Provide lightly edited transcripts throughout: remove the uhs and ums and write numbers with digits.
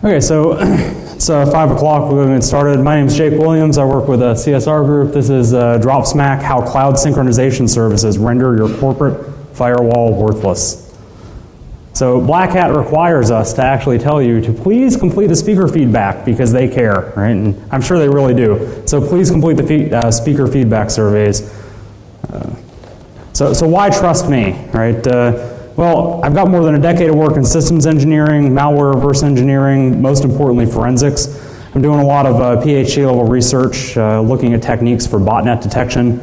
Okay, so it's 5 o'clock. We're going to get started. My name is Jake Williams. I work with a CSR group. This is DropSmack, how cloud synchronization services render your corporate firewall worthless. So BlackHat requires us to actually tell you to please complete the speaker feedback because they care, right? And I'm sure they really do. So please complete the speaker feedback surveys. So why trust me, right? Well, I've got more than a decade of work in systems engineering, malware reverse engineering, most importantly forensics. I'm doing a lot of PhD level research, looking at techniques for botnet detection.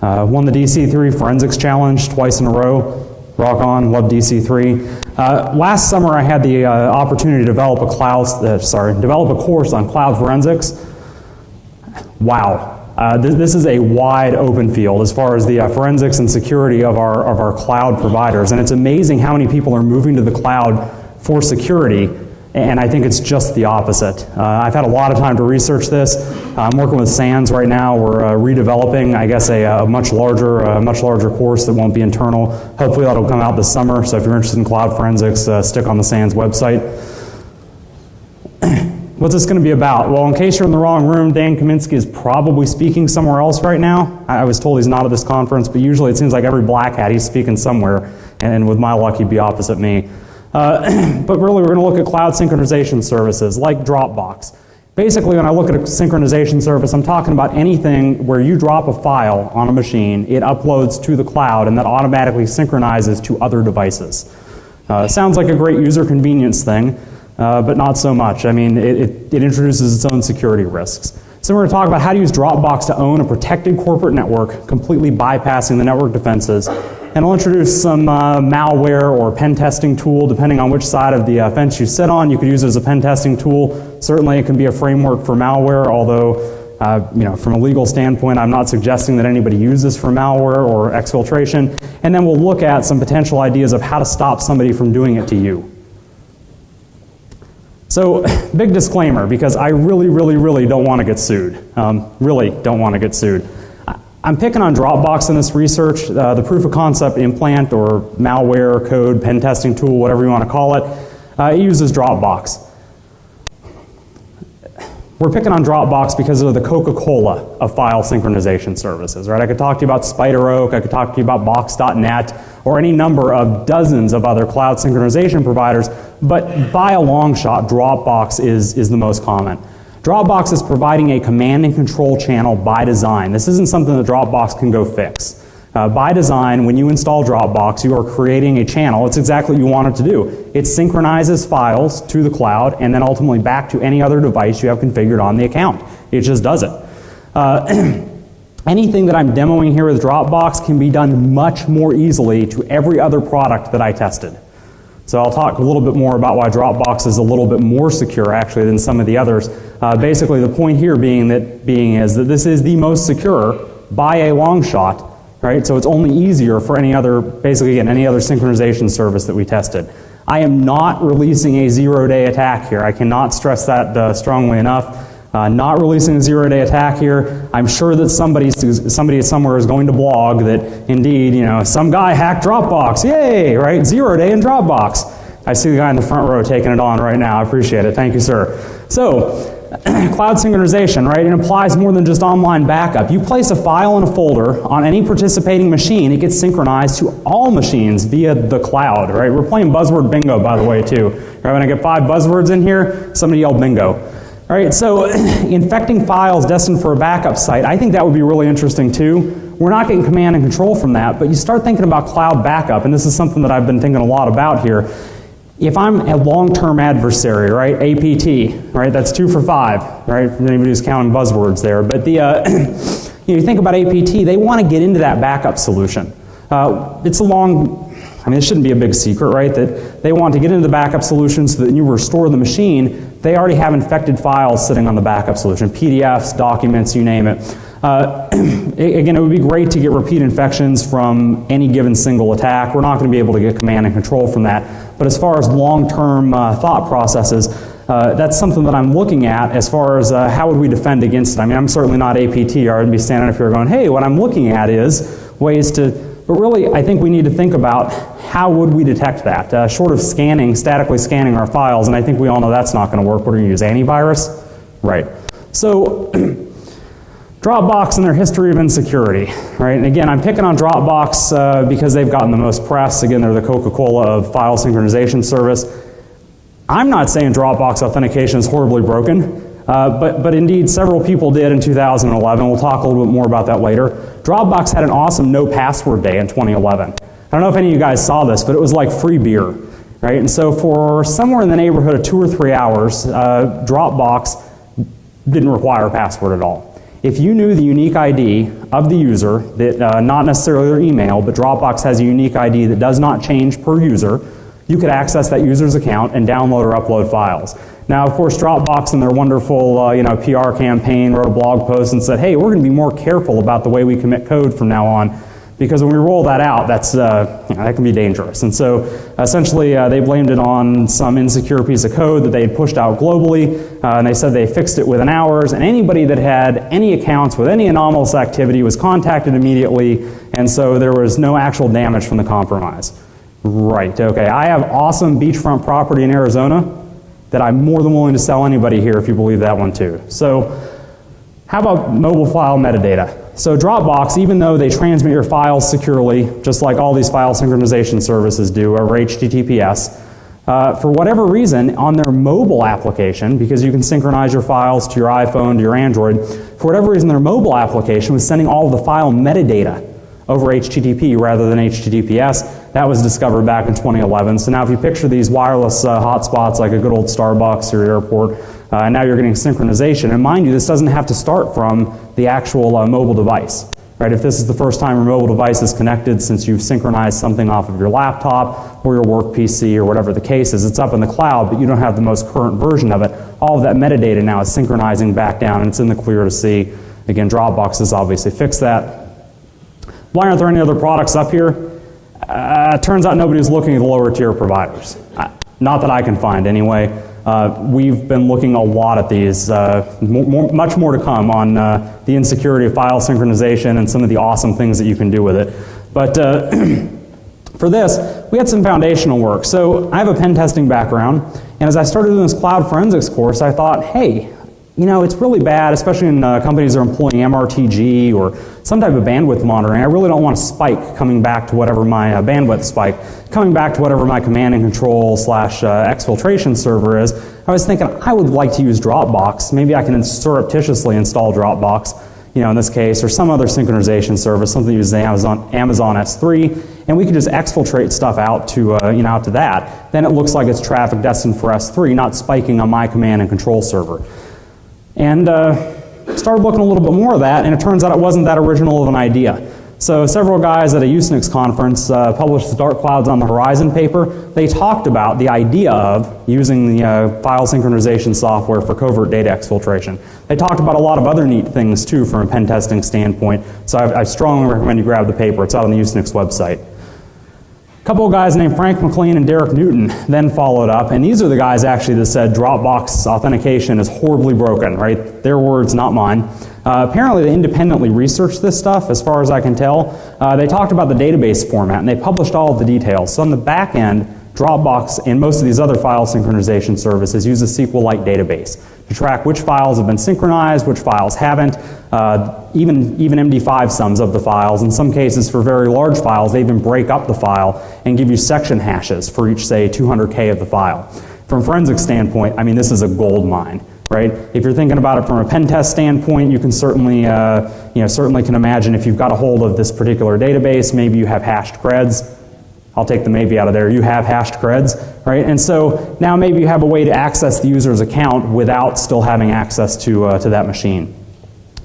Won the DC3 forensics challenge twice in a row. Rock on, love DC3. Last summer I had the opportunity to develop a course on cloud forensics. Wow. This is a wide open field as far as the forensics and security of our cloud providers, and it's amazing how many people are moving to the cloud for security, and I think it's just the opposite. I've had a lot of time to research this. I'm working with SANS right now. We're redeveloping, I guess, a much larger course that won't be internal. Hopefully that'll come out this summer, so if you're interested in cloud forensics, stick on the SANS website. What's this going to be about? Well, in case you're in the wrong room, Dan Kaminsky is probably speaking somewhere else right now. I was told he's not at this conference, but usually it seems like every BlackHat he's speaking somewhere, and with my luck he'd be opposite me. But really we're going to look at cloud synchronization services like Dropbox. Basically when I look at a synchronization service, I'm talking about anything where you drop a file on a machine, it uploads to the cloud, and that automatically synchronizes to other devices. Sounds like a great user convenience thing. But not so much. I mean, it introduces its own security risks. So we're going to talk about how to use Dropbox to own a protected corporate network, completely bypassing the network defenses. And I'll introduce some malware or pen testing tool, depending on which side of the fence you sit on. You could use it as a pen testing tool. Certainly it can be a framework for malware, although from a legal standpoint, I'm not suggesting that anybody use this for malware or exfiltration. And then we'll look at some potential ideas of how to stop somebody from doing it to you. So, big disclaimer, because I really don't want to get sued. Really don't want to get sued. I'm picking on Dropbox in this research. The proof of concept implant or malware code pen testing tool, whatever you want to call it, it uses Dropbox. We're picking on Dropbox because of the Coca-Cola of file synchronization services, right? I could talk to you about Spider Oak, I could talk to you about Box.net, or any number of dozens of other cloud synchronization providers, but by a long shot, Dropbox is the most common. Dropbox is providing a command and control channel by design. This isn't something that Dropbox can go fix. By design, when you install Dropbox, you are creating a channel. It's exactly what you want it to do. It synchronizes files to the cloud and then ultimately back to any other device you have configured on the account. It just does it. Anything that I'm demoing here with Dropbox can be done much more easily to every other product that I tested. So I'll talk a little bit more about why Dropbox is a little bit more secure actually than some of the others. Basically the point here being is that this is the most secure by a long shot. Right? So it's only easier for any other synchronization service that we tested. I am not releasing a zero-day attack here. I cannot stress that strongly enough. Not releasing a zero-day attack here. I'm sure that somebody somewhere is going to blog that indeed, some guy hacked Dropbox. Yay, right? 0-day in Dropbox. I see the guy in the front row taking it on right now. I appreciate it. Thank you, sir. So, cloud synchronization, right? It applies more than just online backup. You place a file in a folder on any participating machine, it gets synchronized to all machines via the cloud, right? We're playing buzzword bingo, by the way, too. Right? When I get 5 buzzwords in here, somebody yell bingo. All right, so infecting files destined for a backup site, I think that would be really interesting, too. We're not getting command and control from that, but you start thinking about cloud backup, and this is something that I've been thinking a lot about here. If I'm a long-term adversary, right, APT, right, that's 2 for 5, right, for anybody who's counting buzzwords there. But you think about APT, they want to get into that backup solution. It shouldn't be a big secret, right, that they want to get into the backup solution so that when you restore the machine, they already have infected files sitting on the backup solution, PDFs, documents, you name it. Again, it would be great to get repeat infections from any given single attack. We're not going to be able to get command and control from that. But as far as long-term thought processes, that's something that I'm looking at as far as how would we defend against it. I mean, I'm certainly not APT, or I'd be standing up here going, hey, what I'm looking at is ways to But really, I think we need to think about how would we detect that, short of statically scanning our files, and I think we all know that's not going to work. We're going to use antivirus. Right. So Dropbox and their history of insecurity, right? And again, I'm picking on Dropbox because they've gotten the most press. Again, they're the Coca-Cola of file synchronization service. I'm not saying Dropbox authentication is horribly broken, but indeed several people did in 2011. We'll talk a little bit more about that later. Dropbox had an awesome no password day in 2011. I don't know if any of you guys saw this, but it was like free beer, right? And so for somewhere in the neighborhood of 2 or 3 hours, Dropbox didn't require a password at all. If you knew the unique ID of the user, that not necessarily their email, but Dropbox has a unique ID that does not change per user, you could access that user's account and download or upload files. Now, of course, Dropbox in their wonderful PR campaign wrote a blog post and said, hey, we're going to be more careful about the way we commit code from now on, because when we roll that out, that can be dangerous. And so essentially they blamed it on some insecure piece of code that they had pushed out globally, and they said they fixed it within hours, and anybody that had any accounts with any anomalous activity was contacted immediately, and so there was no actual damage from the compromise. Right, okay. I have awesome beachfront property in Arizona that I'm more than willing to sell anybody here if you believe that one too. So how about mobile file metadata? So Dropbox, even though they transmit your files securely, just like all these file synchronization services do over HTTPS, for whatever reason, on their mobile application, because you can synchronize your files to your iPhone, to your Android, for whatever reason their mobile application was sending all of the file metadata over HTTP rather than HTTPS. That was discovered back in 2011. So now if you picture these wireless hotspots like a good old Starbucks or airport, and now you're getting synchronization. And mind you, this doesn't have to start from the actual mobile device. Right? If this is the first time your mobile device is connected since you've synchronized something off of your laptop or your work PC or whatever the case is, it's up in the cloud, but you don't have the most current version of it. All of that metadata now is synchronizing back down, and it's in the clear to see. Again, Dropbox has obviously fixed that. Why aren't there any other products up here? Turns out nobody's looking at the lower tier providers. Not that I can find anyway. We've been looking a lot at these, much more to come on the insecurity of file synchronization and some of the awesome things that you can do with it. But for this, we had some foundational work. So I have a pen testing background, and as I started doing this cloud forensics course, I thought, hey, it's really bad, especially in companies that are employing MRTG or some type of bandwidth monitoring. I really don't want a spike coming back to whatever my bandwidth spike, coming back to whatever my command and control / exfiltration server is. I was thinking I would like to use Dropbox. Maybe I can surreptitiously install Dropbox, in this case, or some other synchronization service, something that uses Amazon S3, and we could just exfiltrate stuff out to out to that. Then it looks like it's traffic destined for S3, not spiking on my command and control server. And started looking a little bit more of that, and it turns out it wasn't that original of an idea. So several guys at a Usenix conference published the Dark Clouds on the Horizon paper. They talked about the idea of using the file synchronization software for covert data exfiltration. They talked about a lot of other neat things too from a pen testing standpoint, so I strongly recommend you grab the paper. It's out on the Usenix website. A couple of guys named Frank McLean and Derek Newton then followed up, and these are the guys actually that said Dropbox authentication is horribly broken, right? Their words, not mine. Apparently they independently researched this stuff, as far as I can tell. They talked about the database format, and they published all of the details. So on the back end, Dropbox and most of these other file synchronization services use a SQLite database to track which files have been synchronized, which files haven't, even MD5 sums of the files. In some cases, for very large files, they even break up the file and give you section hashes for each, say, 200K of the file. From a forensic standpoint, I mean, this is a gold mine, right? If you're thinking about it from a pen test standpoint, you can certainly, certainly can imagine if you've got a hold of this particular database, maybe you have hashed creds. I'll take the maybe out of there. You have hashed creds, right? And so now maybe you have a way to access the user's account without still having access to that machine.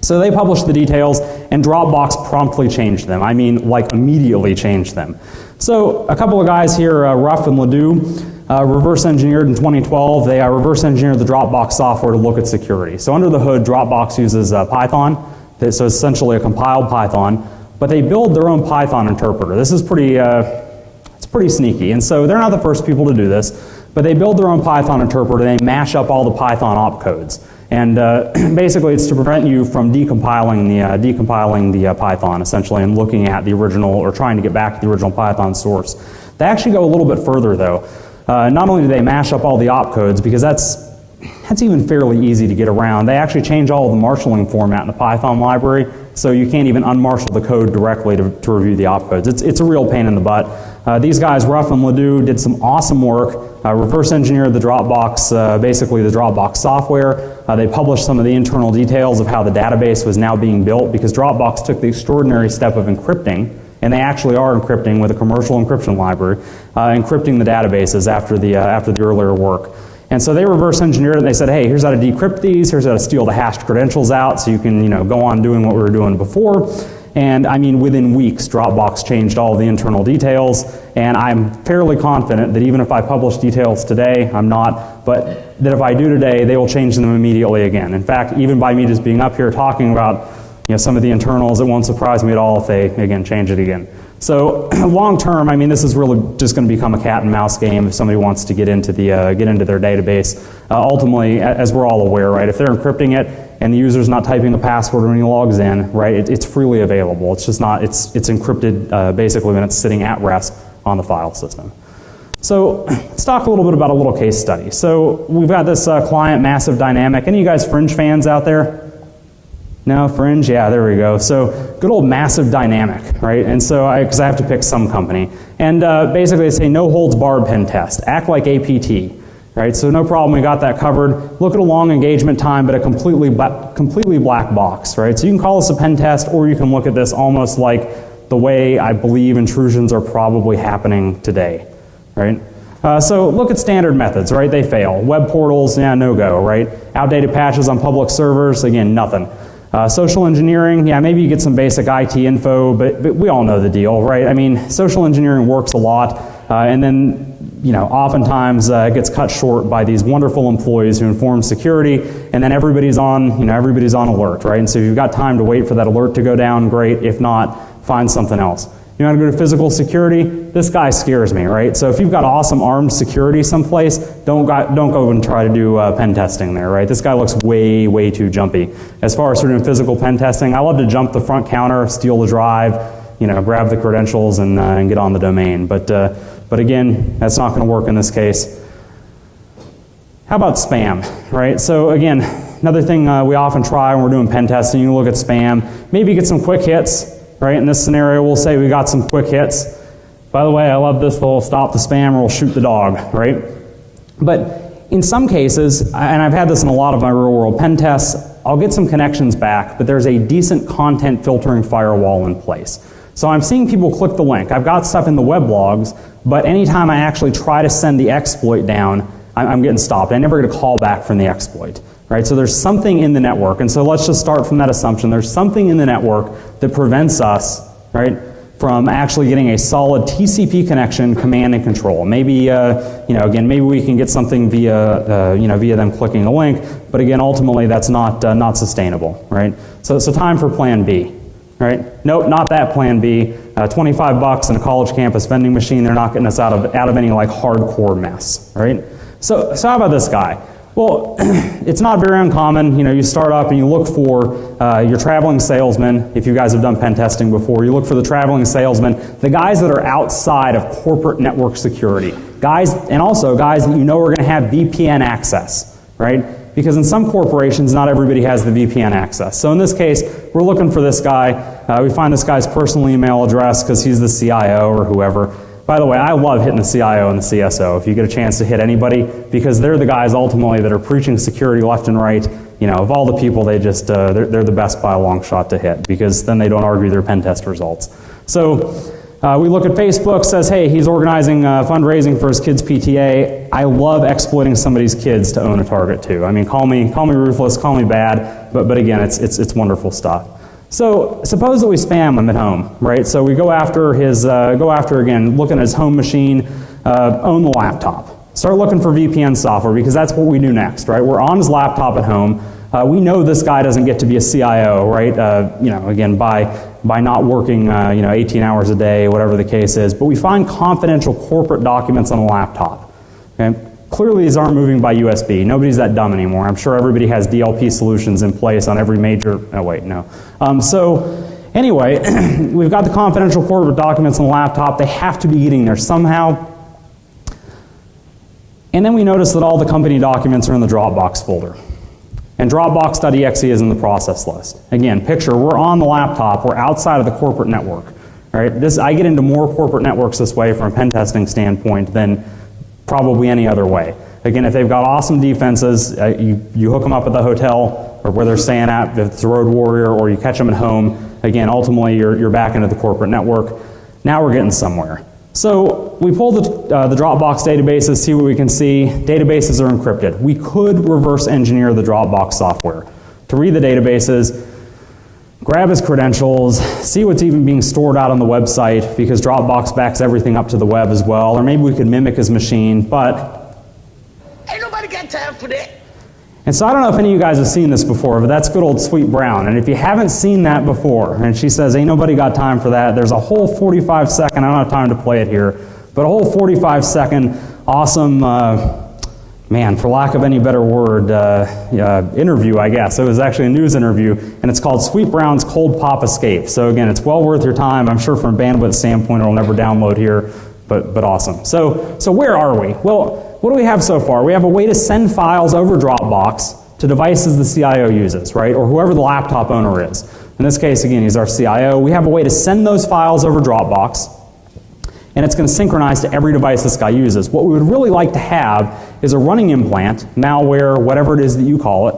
So they published the details, and Dropbox promptly changed them. I mean, like immediately changed them. So a couple of guys here, Ruff and Ledoux, reverse engineered in 2012. They reverse engineered the Dropbox software to look at security. So under the hood, Dropbox uses Python. So it's essentially a compiled Python, but they build their own Python interpreter. This is pretty sneaky, and so they're not the first people to do this, but they build their own Python interpreter, and they mash up all the Python opcodes. And basically it's to prevent you from decompiling the Python, essentially, and looking at the original, or trying to get back to the original Python source. They actually go a little bit further, though. Not only do they mash up all the opcodes, because that's even fairly easy to get around, they actually change all of the marshalling format in the Python library, so you can't even unmarshal the code directly to review the opcodes. It's a real pain in the butt. These guys, Ruff and Ledoux, did some awesome work, reverse engineered the Dropbox, basically the Dropbox software. They published some of the internal details of how the database was now being built, because Dropbox took the extraordinary step of encrypting, and they actually are encrypting with a commercial encryption library, encrypting the databases after the earlier work. And so they reverse engineered it, and they said, hey, here's how to decrypt these, here's how to steal the hashed credentials out so you can go on doing what we were doing before. And I mean, within weeks, Dropbox changed all the internal details, and I'm fairly confident that even if I publish details today, I'm not, but that if I do today, they will change them immediately again. In fact, even by me just being up here talking about some of the internals, it won't surprise me at all if they, again, change it again. So long term, I mean, this is really just going to become a cat and mouse game if somebody wants to get into their database. Ultimately, as we're all aware, right, if they're encrypting it and the user's not typing a password when he logs in, right, it's freely available. It's just not, it's encrypted basically when it's sitting at rest on the file system. So let's talk a little bit about a little case study. So we've got this client, Massive Dynamic. Any of you guys Fringe fans out there? No, Fringe? Yeah, there we go. So good old Massive Dynamic, right? And so, because I have to pick some company. And basically they say no holds barred pen test. Act like APT, right? So no problem, we got that covered. Look at a long engagement time, but a completely black box, right? So you can call this a pen test, or you can look at this almost like the way I believe intrusions are probably happening today, right? So look at standard methods, right? They fail. Web portals, yeah, no go, right? Outdated patches on public servers, again, nothing. Social engineering, yeah, maybe you get some basic IT info, but we all know the deal, right? I mean, social engineering works a lot, and then, oftentimes it gets cut short by these wonderful employees who inform security, and then everybody's on alert, right? And so if you've got time to wait for that alert to go down, great. If not, find something else. You want to go to physical security? This guy scares me, right? So if you've got awesome armed security someplace, don't go and try to do pen testing there, right? This guy looks way, way too jumpy. As far as doing physical pen testing, I love to jump the front counter, steal the drive, grab the credentials and get on the domain. But again, that's not going to work in this case. How about spam, right? So again, another thing we often try when we're doing pen testing, you look at spam, maybe get some quick hits. Right, in this scenario, we'll say we got some quick hits. By the way, I love this little stop the spam or we'll shoot the dog, right? But in some cases, and I've had this in a lot of my real world pen tests, I'll get some connections back, but there's a decent content filtering firewall in place. So I'm seeing people click the link. I've got stuff in the web logs, but anytime I actually try to send the exploit down, I'm getting stopped. I never get a call back from the exploit. Right, so there's something in the network, and so let's just start from that assumption. There's something in the network that prevents us, right, from actually getting a solid TCP connection, command and control. Maybe, again, maybe we can get something via, via them clicking a link, but again, ultimately that's not sustainable, right? So time for Plan B, right? Nope, not that Plan B. $25 in a college campus vending machine. They're not getting us out of any like hardcore mess, right? So how about this guy? Well, it's not very uncommon. You start up and you look for your traveling salesman. If you guys have done pen testing before, you look for the traveling salesman, the guys that are outside of corporate network security. Guys, and also guys that are going to have VPN access, right? Because in some corporations, not everybody has the VPN access. So in this case, we're looking for this guy. We find this guy's personal email address because he's the CIO or whoever. By the way, I love hitting the CIO and the CSO if you get a chance to hit anybody, because they're the guys ultimately that are preaching security left and right. Of all the people, they're the best by a long shot to hit, because then they don't argue their pen test results. So we look at Facebook, says, hey, he's organizing fundraising for his kids' PTA. I love exploiting somebody's kids to own a target too. I mean, call me ruthless, call me bad, but again, it's wonderful stuff. So suppose that we spam him at home, right? So we go after again, looking at his home machine, own the laptop. Start looking for VPN software, because that's what we do next, right? We're on his laptop at home. We know this guy doesn't get to be a CIO, right? Again, by not working, 18 hours a day, whatever the case is. But we find confidential corporate documents on a laptop. Okay? Clearly these aren't moving by USB. Nobody's that dumb anymore. I'm sure everybody has DLP solutions in place on every major, oh wait, no. So anyway, we've got the confidential corporate documents on the laptop. They have to be getting there somehow. And then we notice that all the company documents are in the Dropbox folder. And Dropbox.exe is in the process list. Again, picture, we're on the laptop, we're outside of the corporate network. Right? I get into more corporate networks this way from a pen testing standpoint than probably any other way. Again, if they've got awesome defenses, you hook them up at the hotel or where they're staying at, if it's a road warrior, or you catch them at home, again, ultimately you're back into the corporate network. Now we're getting somewhere. So we pull the Dropbox databases, see what we can see. Databases are encrypted. We could reverse engineer the Dropbox software to read the databases, grab his credentials, see what's even being stored out on the website, because Dropbox backs everything up to the web as well, or maybe we could mimic his machine, but ain't nobody got time for that. And so I don't know if any of you guys have seen this before, but that's good old Sweet Brown. And if you haven't seen that before, and she says, ain't nobody got time for that, there's a whole 45-second, I don't have time to play it here, but a whole 45-second awesome, man, for lack of any better word, interview, I guess. It was actually a news interview, and it's called Sweet Brown's Cold Pop Escape. So again, it's well worth your time. I'm sure from a bandwidth standpoint, it'll never download here, but awesome. So where are we? Well, what do we have so far? We have a way to send files over Dropbox to devices the CIO uses, right? Or whoever the laptop owner is. In this case, again, he's our CIO. We have a way to send those files over Dropbox, and it's going to synchronize to every device this guy uses. What we would really like to have is a running implant, malware, whatever it is that you call it,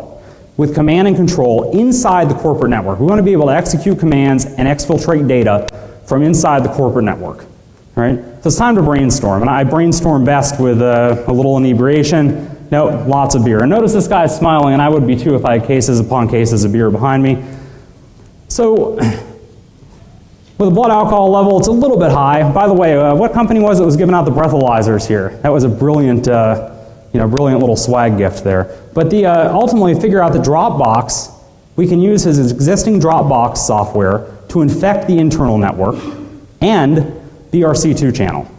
with command and control inside the corporate network. We want to be able to execute commands and exfiltrate data from inside the corporate network. Right? So it's time to brainstorm, and I brainstorm best with a little inebriation. No, lots of beer. And notice this guy is smiling, and I would be too if I had cases upon cases of beer behind me. So with a blood alcohol level, it's a little bit high. By the way, what company was it that was giving out the breathalyzers here? That was a brilliant, brilliant little swag gift there. But ultimately, figure out the Dropbox. We can use his existing Dropbox software to infect the internal network and the RC2 channel.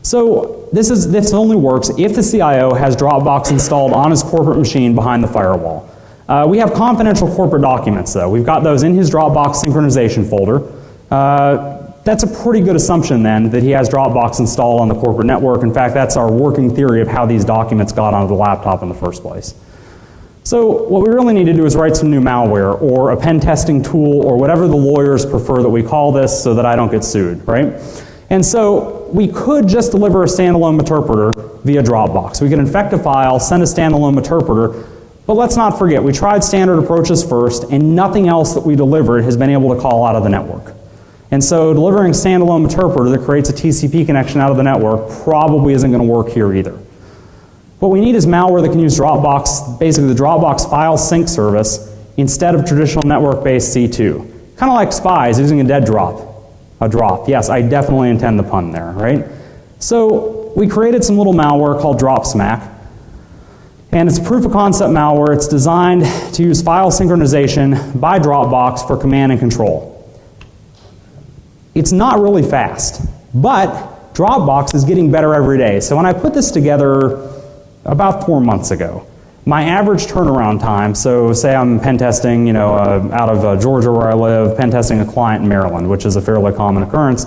So this only works if the CIO has Dropbox installed on his corporate machine behind the firewall. We have confidential corporate documents though. We've got those in his Dropbox synchronization folder. That's a pretty good assumption then that he has Dropbox installed on the corporate network. In fact, that's our working theory of how these documents got onto the laptop in the first place. So what we really need to do is write some new malware or a pen testing tool or whatever the lawyers prefer that we call this so that I don't get sued, right? And so we could just deliver a standalone interpreter via Dropbox. We could infect a file, send a standalone interpreter, but let's not forget, we tried standard approaches first, and nothing else that we delivered has been able to call out of the network. And so delivering a standalone interpreter that creates a TCP connection out of the network probably isn't going to work here either. What we need is malware that can use Dropbox, basically the Dropbox file sync service, instead of traditional network-based C2. Kind of like spies using a dead drop. A drop. Yes, I definitely intend the pun there, right? So we created some little malware called DropSmack, and it's proof of concept malware. It's designed to use file synchronization by Dropbox for command and control. It's not really fast, but Dropbox is getting better every day. So when I put this together about 4 months ago, my average turnaround time, so say I'm pen testing, out of Georgia where I live, pen testing a client in Maryland, which is a fairly common occurrence,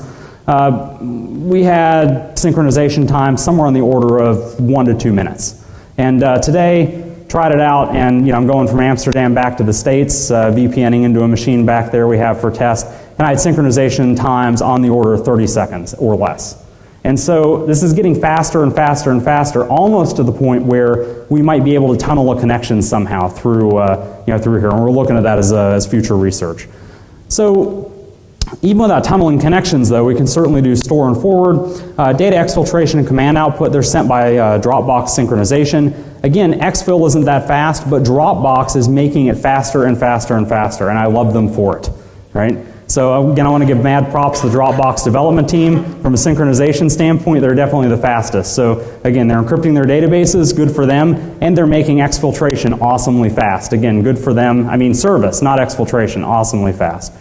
we had synchronization time somewhere on the order of 1 to 2 minutes. And today, tried it out, and I'm going from Amsterdam back to the States, VPNing into a machine back there we have for test, and I had synchronization times on the order of 30 seconds or less. And so this is getting faster and faster and faster, almost to the point where we might be able to tunnel a connection somehow through, through here. And we're looking at that as future research. So even without tunneling connections, though, we can certainly do store and forward. Data exfiltration and command output, they're sent by Dropbox synchronization. Again, exfil isn't that fast, but Dropbox is making it faster and faster and faster, and I love them for it, right? So again, I want to give mad props to the Dropbox development team. From a synchronization standpoint, they're definitely the fastest. So again, they're encrypting their databases, good for them, and they're making exfiltration awesomely fast. Again, good for them. I mean service, not exfiltration, awesomely fast.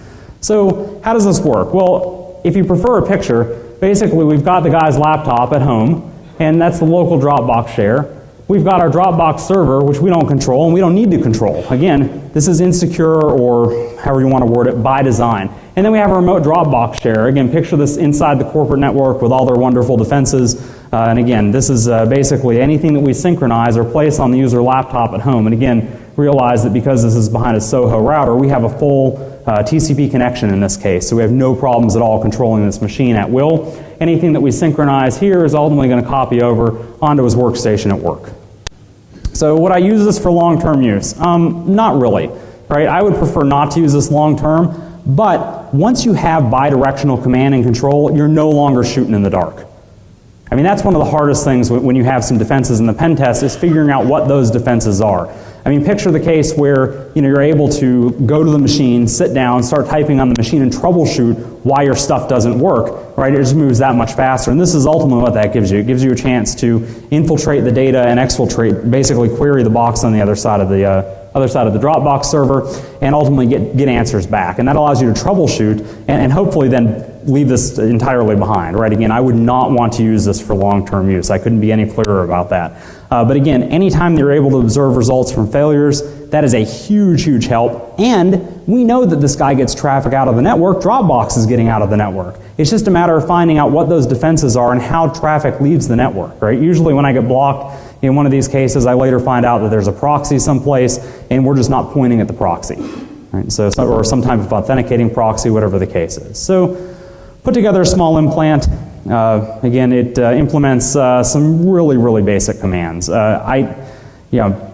So how does this work? Well, if you prefer a picture, basically we've got the guy's laptop at home, and that's the local Dropbox share. We've got our Dropbox server, which we don't control and we don't need to control. Again, this is insecure, or however you want to word it, by design. And then we have a remote Dropbox share. Again, picture this inside the corporate network with all their wonderful defenses. And again, this is basically anything that we synchronize or place on the user laptop at home. And again, realize that because this is behind a Soho router, we have a full TCP connection in this case. So we have no problems at all controlling this machine at will. Anything that we synchronize here is ultimately going to copy over onto his workstation at work. So would I use this for long-term use? Not really. Right? I would prefer not to use this long-term, but once you have bidirectional command and control, you're no longer shooting in the dark. I mean, that's one of the hardest things when you have some defenses in the pen test, is figuring out what those defenses are. I mean, picture the case where you're able to go to the machine, sit down, start typing on the machine, and troubleshoot why your stuff doesn't work. Right? It just moves that much faster, and this is ultimately what that gives you. It gives you a chance to infiltrate the data and exfiltrate, basically query the box on the other side of the Dropbox server, and ultimately get answers back. And that allows you to troubleshoot and hopefully then leave this entirely behind. Right? Again, I would not want to use this for long-term use. I couldn't be any clearer about that. But again, anytime you're able to observe results from failures, that is a huge, huge help. And we know that this guy gets traffic out of the network. Dropbox is getting out of the network. It's just a matter of finding out what those defenses are and how traffic leaves the network. Right? Usually when I get blocked in one of these cases, I later find out that there's a proxy someplace, and we're just not pointing at the proxy. Right? So, or some type of authenticating proxy, whatever the case is. So put together a small implant. Again, it implements some really, really basic commands.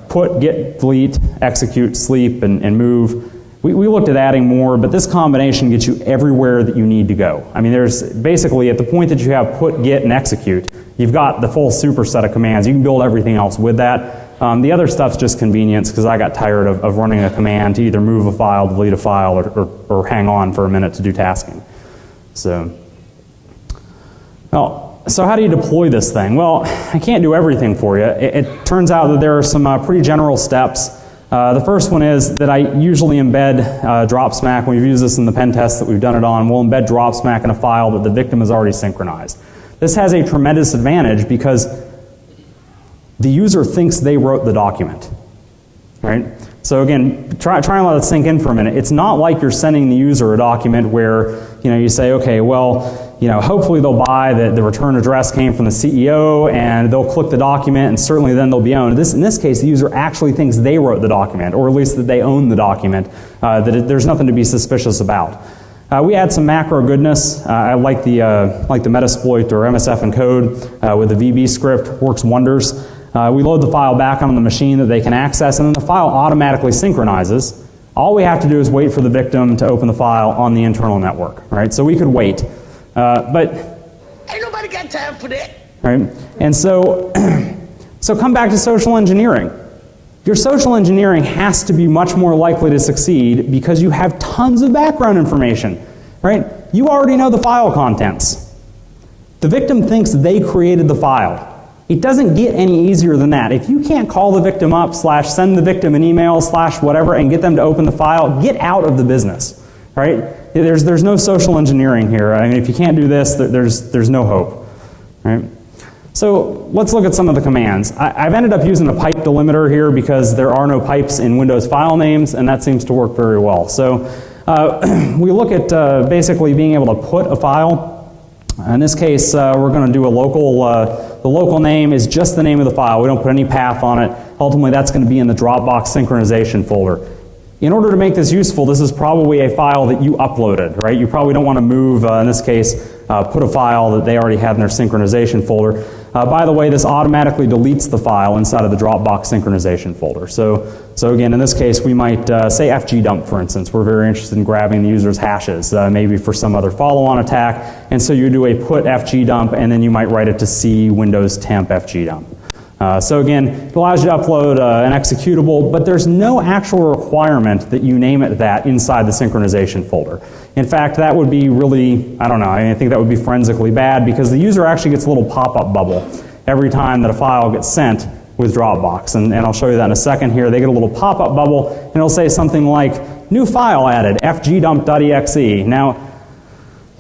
Put, get, delete, execute, sleep, and move. We looked at adding more, but this combination gets you everywhere that you need to go. I mean, there's basically, at the point that you have put, get, and execute, you've got the full super set of commands. You can build everything else with that. The other stuff's just convenience, because I got tired of running a command to either move a file, delete a file, or hang on for a minute to do tasking. So how do you deploy this thing? Well, I can't do everything for you. It turns out that there are some pretty general steps. The first one is that I usually embed DropSmack. When we've used this in the pen test that we've done it on, we'll embed DropSmack in a file that the victim has already synchronized. This has a tremendous advantage because the user thinks they wrote the document. Right? So again, try and let it sink in for a minute. It's not like you're sending the user a document where you say, okay, well, hopefully they'll buy that the return address came from the CEO, and they'll click the document, and certainly then they'll be owned. In this case, the user actually thinks they wrote the document, or at least that they own the document, there's nothing to be suspicious about. We add some macro goodness. I like the Metasploit or MSF encode with the VB script. Works wonders. We load the file back on the machine that they can access, and then the file automatically synchronizes. All we have to do is wait for the victim to open the file on the internal network. Right? So we could wait. But ain't nobody got time for that. Right? And so come back to social engineering. Your social engineering has to be much more likely to succeed because you have tons of background information. Right? You already know the file contents. The victim thinks they created the file. It doesn't get any easier than that. If you can't call the victim up, send the victim an email, whatever, and get them to open the file, get out of the business. Right? There's no social engineering here. I mean, if you can't do this, there's no hope. Right? So let's look at some of the commands. I've ended up using a pipe delimiter here because there are no pipes in Windows file names, and that seems to work very well. So we look at basically being able to put a file. In this case, we're going to do a local, the local name is just the name of the file. We don't put any path on it. Ultimately, that's going to be in the Dropbox synchronization folder. In order to make this useful, this is probably a file that you uploaded, right? You probably don't want to move, in this case, put a file that they already had in their synchronization folder. By the way, this automatically deletes the file inside of the Dropbox synchronization folder. So again, in this case, we might say fgdump, for instance. We're very interested in grabbing the user's hashes, maybe for some other follow-on attack. And so you do a put fgdump, and then you might write it to C Windows temp fgdump. So again, it allows you to upload an executable, but there's no actual requirement that you name it that inside the synchronization folder. In fact, that would be really, I think that would be forensically bad because the user actually gets a little pop-up bubble every time that a file gets sent with Dropbox. And I'll show you that in a second here. They get a little pop-up bubble, and it'll say something like, new file added, fgdump.exe. Now,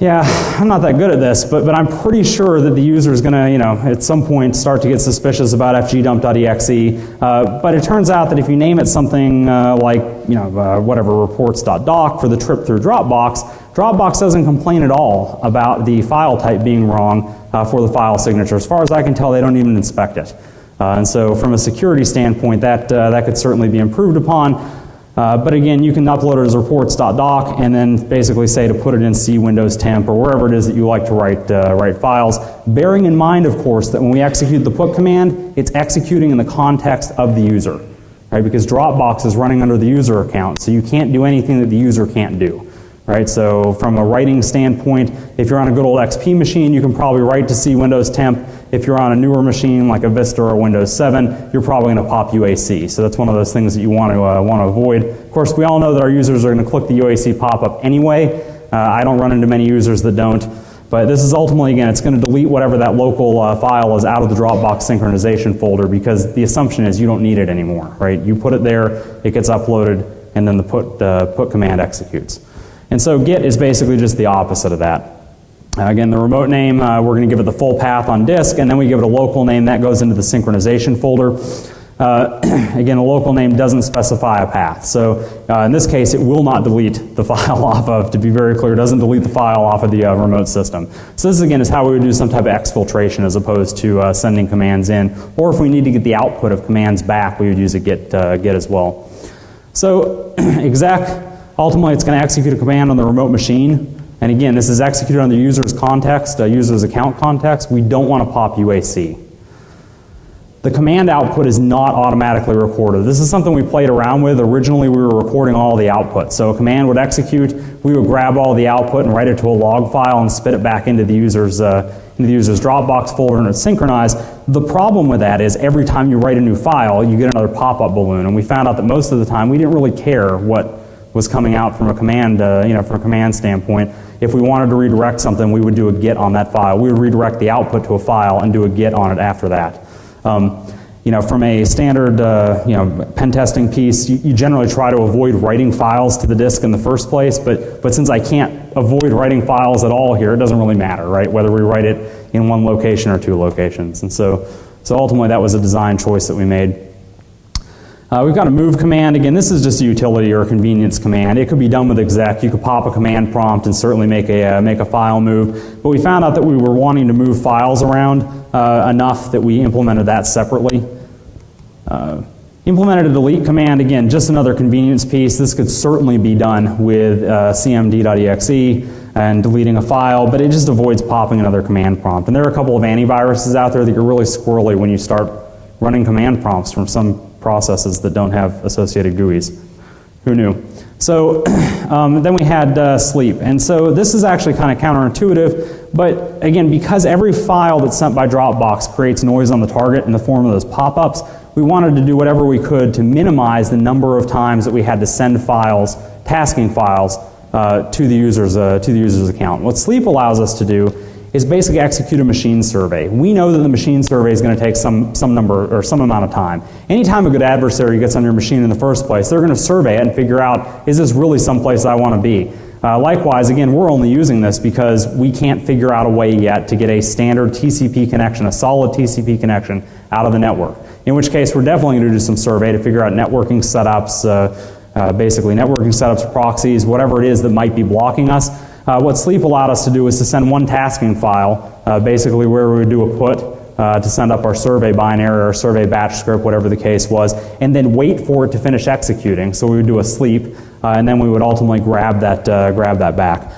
Yeah, I'm not that good at this, but I'm pretty sure that the user is going to, at some point start to get suspicious about fgdump.exe. But it turns out that if you name it something like, whatever, reports.doc for the trip through Dropbox, Dropbox doesn't complain at all about the file type being wrong for the file signature. As far as I can tell, they don't even inspect it. And so from a security standpoint, that could certainly be improved upon. But again, you can upload it as reports.doc and then basically say to put it in C Windows temp or wherever it is that you like to write files. Bearing in mind, of course, that when we execute the put command, it's executing in the context of the user, right? Because Dropbox is running under the user account, so you can't do anything that the user can't do. Right, so from a writing standpoint, if you're on a good old XP machine, you can probably write to C Windows temp. If you're on a newer machine like a Vista or Windows 7, you're probably going to pop UAC. So that's one of those things that you want to avoid. Of course, we all know that our users are going to click the UAC pop-up anyway. I don't run into many users that don't. But this is ultimately, again, it's going to delete whatever that local file is out of the Dropbox synchronization folder because the assumption is you don't need it anymore. Right? You put it there, it gets uploaded, and then the put command executes. And so Git is basically just the opposite of that. Again, the remote name, we're going to give it the full path on disk, and then we give it a local name that goes into the synchronization folder. Again, a local name doesn't specify a path. So in this case, it will not delete the file off of, to be very clear, it doesn't delete the file off of the remote system. So this, again, is how we would do some type of exfiltration as opposed to sending commands in. Or if we need to get the output of commands back, we would use a git as well. So exec. Ultimately, it's going to execute a command on the remote machine. And again, this is executed on the user's context, user's account context. We don't want to pop UAC. The command output is not automatically recorded. This is something we played around with. Originally, we were recording all the output. So a command would execute, we would grab all the output and write it to a log file and spit it back into the user's Dropbox folder and it's synchronized. The problem with that is every time you write a new file, you get another pop-up balloon. And we found out that most of the time, we didn't really care what was coming out from a command, from a command standpoint. If we wanted to redirect something, we would do a git on that file. We would redirect the output to a file and do a git on it after that. From a standard, pen testing piece, you generally try to avoid writing files to the disk in the first place, but since I can't avoid writing files at all here, it doesn't really matter, right? Whether we write it in one location or two locations. And so ultimately that was a design choice that we made. We've got a move command. Again, this is just a utility or a convenience command. It could be done with exec. You could pop a command prompt and certainly make a file move. But we found out that we were wanting to move files around enough that we implemented that separately. Implemented a delete command. Again, just another convenience piece. This could certainly be done with cmd.exe and deleting a file, but it just avoids popping another command prompt. And there are a couple of antiviruses out there that get really squirrely when you start running command prompts from some processes that don't have associated GUIs. Who knew? So then we had sleep. And so this is actually kind of counterintuitive, but again, because every file that's sent by Dropbox creates noise on the target in the form of those pop-ups, we wanted to do whatever we could to minimize the number of times that we had to send files, tasking files, to the user's account. What sleep allows us to do is basically execute a machine survey. We know that the machine survey is going to take some number or some amount of time. Anytime a good adversary gets on your machine in the first place, they're going to survey it and figure out, is this really someplace I want to be? Likewise, again, we're only using this because we can't figure out a way yet to get a standard TCP connection, a solid TCP connection out of the network. In which case, we're definitely going to do some survey to figure out networking setups, basically networking setups, proxies, whatever it is that might be blocking us. What sleep allowed us to do is to send one tasking file, basically where we would do a put to send up our survey binary or survey batch script, whatever the case was, and then wait for it to finish executing. So we would do a sleep, and then we would ultimately grab that back.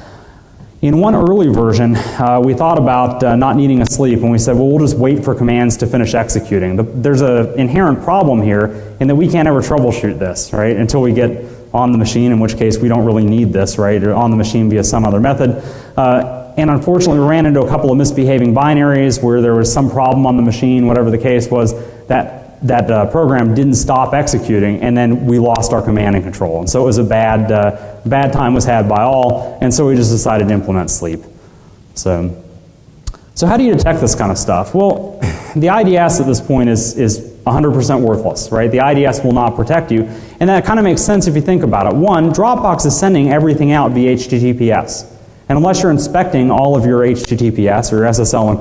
In one early version, we thought about not needing a sleep, and we said, well, we'll just wait for commands to finish executing. There's an inherent problem here in that we can't ever troubleshoot this, right, until we get on the machine, in which case we don't really need this, right, or on the machine via some other method. And unfortunately, we ran into a couple of misbehaving binaries where there was some problem on the machine, whatever the case was, that program didn't stop executing, and then we lost our command and control. And so it was a bad time was had by all, and so we just decided to implement sleep. So how do you detect this kind of stuff? Well, the IDS at this point is 100% worthless, right? The IDS will not protect you, and that kind of makes sense if you think about it. One, Dropbox is sending everything out via HTTPS. And unless you're inspecting all of your HTTPS or your SSL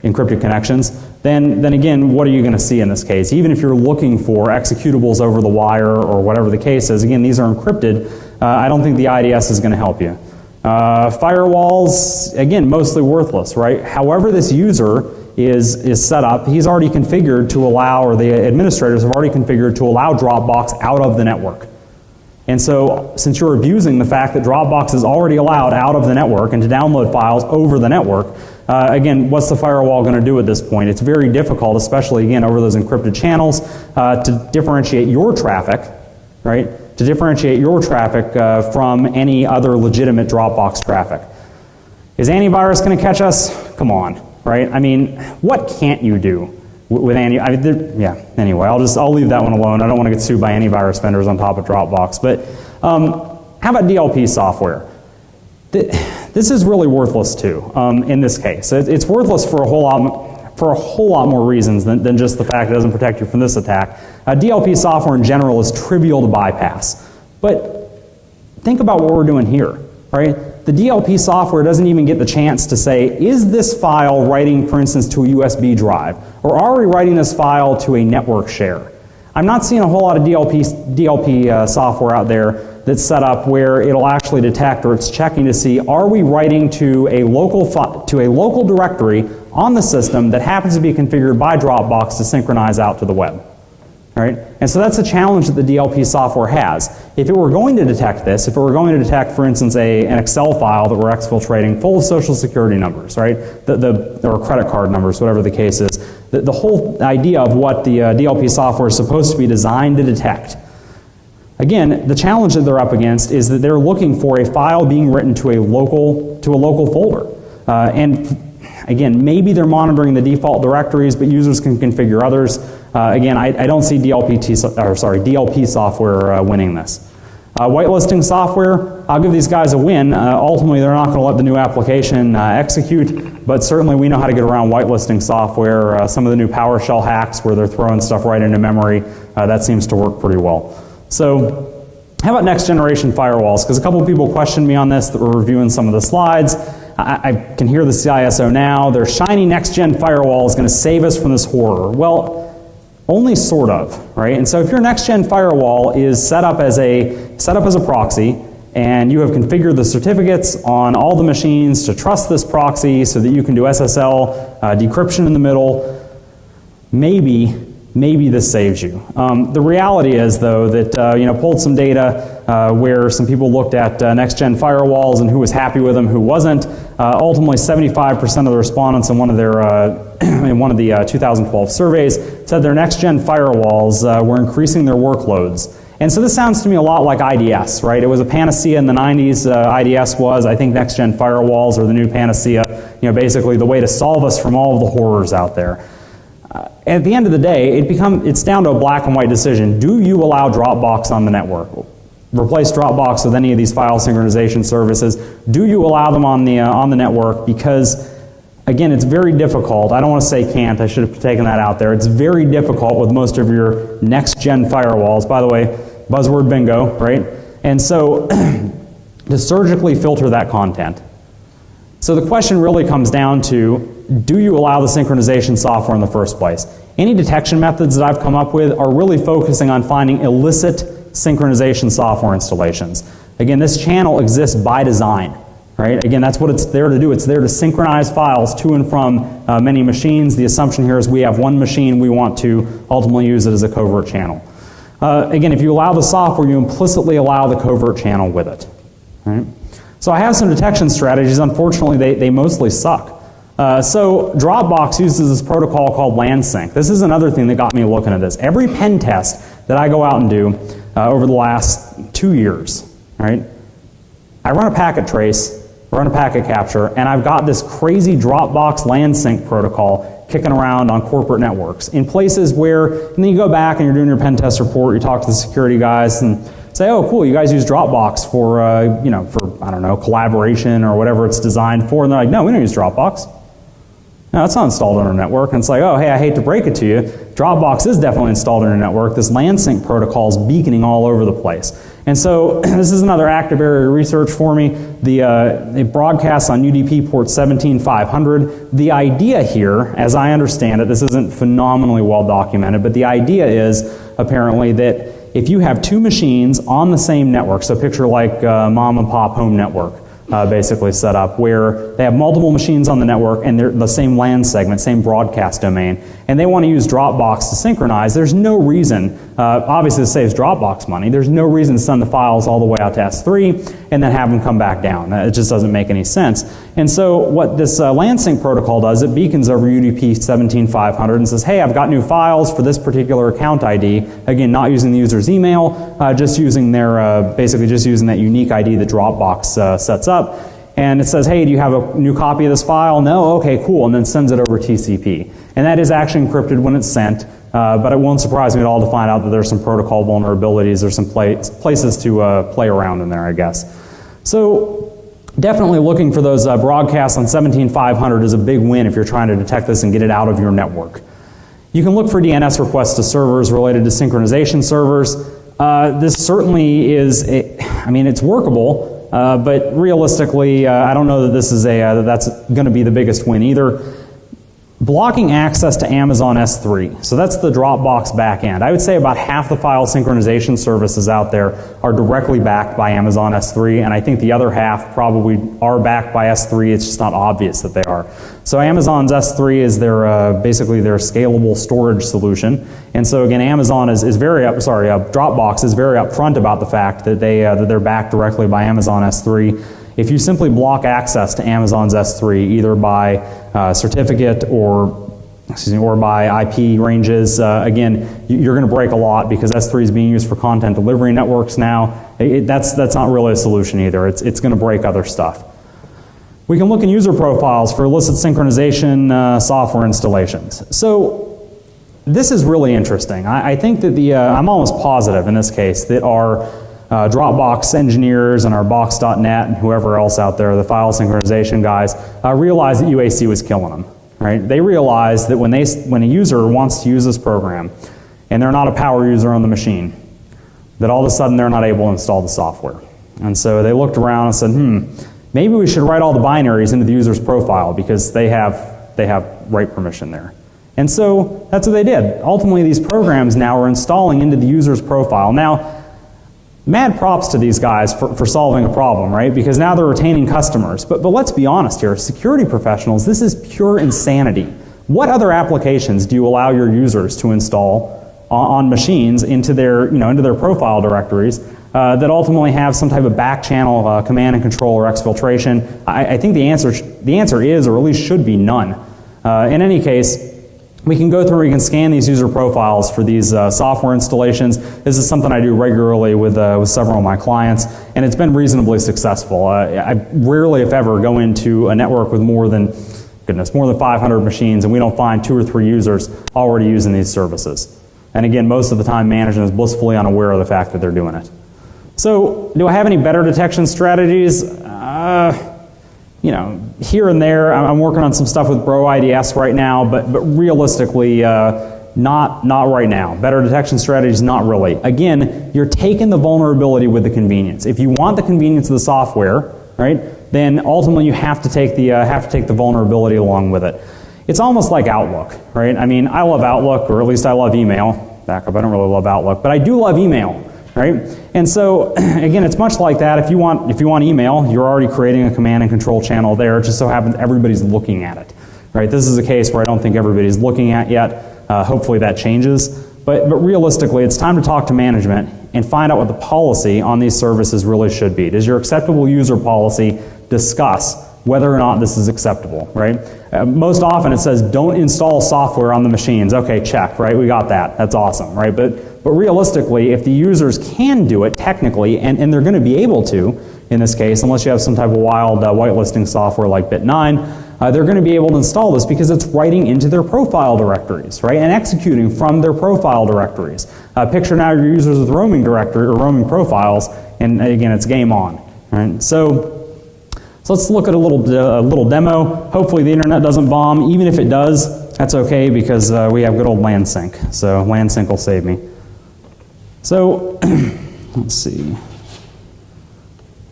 encrypted connections, then again, what are you going to see in this case? Even if you're looking for executables over the wire or whatever the case is, again, these are encrypted. I don't think the IDS is going to help you. Firewalls, again, mostly worthless, right? However this user is set up, he's already configured to allow, or the administrators have already configured to allow Dropbox out of the network. And so, since you're abusing the fact that Dropbox is already allowed out of the network and to download files over the network, again, what's the firewall going to do at this point? It's very difficult, especially, again, over those encrypted channels, to differentiate your traffic, right? To differentiate your traffic from any other legitimate Dropbox traffic. Is antivirus going to catch us? Come on, right? I mean, what can't you do with yeah, anyway, I'll leave that one alone. I don't want to get sued by antivirus vendors on top of Dropbox. But how about DLP software? This is really worthless too, in this case. It's worthless for a whole lot more reasons than just the fact it doesn't protect you from this attack. DLP software in general is trivial to bypass. But think about what we're doing here, right? The DLP software doesn't even get the chance to say, is this file writing, for instance, to a USB drive? Or are we writing this file to a network share? I'm not seeing a whole lot of DLP software out there that's set up where it'll actually detect, or it's checking to see, are we writing to a local directory on the system that happens to be configured by Dropbox to synchronize out to the web. Right? And so that's the challenge that the DLP software has. If it were going to detect this, if it were going to detect, for instance, an Excel file that we're exfiltrating full of social security numbers, right? Or credit card numbers, whatever the case is, the whole idea of what the DLP software is supposed to be designed to detect. Again, the challenge that they're up against is that they're looking for a file being written to a local folder. And again, maybe they're monitoring the default directories, but users can configure others. Again, I don't see DLP software winning this. Whitelisting software, I'll give these guys a win. Ultimately, they're not going to let the new application execute, but certainly we know how to get around whitelisting software. Some of the new PowerShell hacks where they're throwing stuff right into memory, that seems to work pretty well. So, how about next generation firewalls? Because a couple of people questioned me on this that were reviewing some of the slides. I can hear the CISO now. Their shiny next-gen firewall is going to save us from this horror. Well, only sort of, right? And so if your next-gen firewall is set up as a proxy, and you have configured the certificates on all the machines to trust this proxy so that you can do SSL decryption in the middle, maybe this saves you. The reality is, though, that pulled some data where some people looked at next-gen firewalls and who was happy with them, who wasn't. Ultimately, 75% of the respondents in one of their in one of the 2012 surveys said their next-gen firewalls were increasing their workloads. And so this sounds to me a lot like IDS, right? It was a panacea in the 90s. IDS was. I think next-gen firewalls are the new panacea. Basically the way to solve us from all of the horrors out there. At the end of the day, it's down to a black and white decision. Do you allow Dropbox on the network? Replace Dropbox with any of these file synchronization services. Do you allow them on the network? Because, again, it's very difficult. I don't want to say can't. I should have taken that out there. It's very difficult with most of your next-gen firewalls. By the way, buzzword bingo, right? And so to surgically filter that content. So the question really comes down to, do you allow the synchronization software in the first place? Any detection methods that I've come up with are really focusing on finding illicit synchronization software installations. Again, this channel exists by design, right? Again, that's what it's there to do. It's there to synchronize files to and from many machines. The assumption here is we have one machine, we want to ultimately use it as a covert channel. Again, if you allow the software, you implicitly allow the covert channel with it, right? So I have some detection strategies. Unfortunately, they mostly suck. So Dropbox uses this protocol called LAN sync. This is another thing that got me looking at this. Every pen test that I go out and do over the last 2 years, right? I run a packet trace, run a packet capture, and I've got this crazy Dropbox LAN sync protocol kicking around on corporate networks in places where, and then you go back and you're doing your pen test report, you talk to the security guys and say, oh, cool, you guys use Dropbox for, for, I don't know, collaboration or whatever it's designed for. And they're like, no, we don't use Dropbox. No, it's not installed on our network. And it's like, oh, hey, I hate to break it to you. Dropbox is definitely installed on your network. This LAN sync protocol is beaconing all over the place. And so this is another active area of research for me. It broadcasts on UDP port 17500. The idea here, as I understand it, this isn't phenomenally well documented, but the idea is apparently that if you have two machines on the same network, so picture like mom and pop home network, basically set up where they have multiple machines on the network and they're the same LAN segment, same broadcast domain, and they want to use Dropbox to synchronize. There's no reason, obviously this saves Dropbox money, there's no reason to send the files all the way out to S3 and then have them come back down. It just doesn't make any sense. And so what this LAN sync protocol does, it beacons over UDP 17500 and says, hey, I've got new files for this particular account ID. Again, not using the user's email, just using their, basically just using that unique ID that Dropbox sets up. And it says, hey, do you have a new copy of this file? No? Okay, cool. And then sends it over TCP. And that is actually encrypted when it's sent, but it won't surprise me at all to find out that there's some protocol vulnerabilities. There's some places to play around in there, I guess. So definitely looking for those broadcasts on 17500 is a big win if you're trying to detect this and get it out of your network. You can look for DNS requests to servers related to synchronization servers. This certainly is, it's workable. But realistically, I don't know that this is that's going to be the biggest win either. Blocking access to Amazon S3. So that's the Dropbox backend. I would say about half the file synchronization services out there are directly backed by Amazon S3, and I think the other half probably are backed by S3. It's just not obvious that they are. So Amazon's S3 is their basically their scalable storage solution. And so again, Dropbox is very upfront about the fact that they're backed directly by Amazon S3. If you simply block access to Amazon's S3, either by certificate or by IP ranges, again, you're going to break a lot because S3 is being used for content delivery networks now. That's not really a solution either. It's going to break other stuff. We can look in user profiles for illicit synchronization software installations. So this is really interesting. I think that I'm almost positive in this case that our Dropbox engineers and our Box.net and whoever else out there, the file synchronization guys, realized that UAC was killing them. Right? They realized that when a user wants to use this program and they're not a power user on the machine, that all of a sudden they're not able to install the software. And so they looked around and said, maybe we should write all the binaries into the user's profile because they have write permission there. And so that's what they did. Ultimately, these programs now are installing into the user's profile. Now, mad props to these guys for solving a problem, right? Because now they're retaining customers. But let's be honest here, security professionals, this is pure insanity. What other applications do you allow your users to install on machines into their profile directories that ultimately have some type of back channel command and control or exfiltration? I think the answer is, or at least should be, none. In any case, we can go through, we can scan these user profiles for these software installations. This is something I do regularly with several of my clients, and it's been reasonably successful. I rarely, if ever, go into a network with more than 500 machines, and we don't find 2 or 3 users already using these services. And again, most of the time, management is blissfully unaware of the fact that they're doing it. So, do I have any better detection strategies? Here and there, I'm working on some stuff with Bro IDS right now, but realistically, not right now. Better detection strategies, not really. Again, you're taking the vulnerability with the convenience. If you want the convenience of the software, right, then ultimately you have to take the vulnerability along with it. It's almost like Outlook, right? I mean, I love Outlook, or at least I love email. Backup, I don't really love Outlook, but I do love email. Right? And so, again, it's much like that. If you want email, you're already creating a command and control channel there. It just so happens everybody's looking at it. Right? This is a case where I don't think everybody's looking at yet. Hopefully that changes. But realistically, it's time to talk to management and find out what the policy on these services really should be. Does your acceptable user policy discuss whether or not this is acceptable, right? Most often it says don't install software on the machines. Okay, check, right? We got that. That's awesome, right? But realistically, if the users can do it technically, and they're going to be able to, in this case, unless you have some type of wild whitelisting software like Bit9, they're going to be able to install this because it's writing into their profile directories, right? And executing from their profile directories. Picture now your users with roaming directory or roaming profiles, and again, it's game on, right? So So let's look at a little demo. Hopefully the internet doesn't bomb. Even if it does, that's okay because we have good old LAN sync. So LAN sync will save me. So let's see.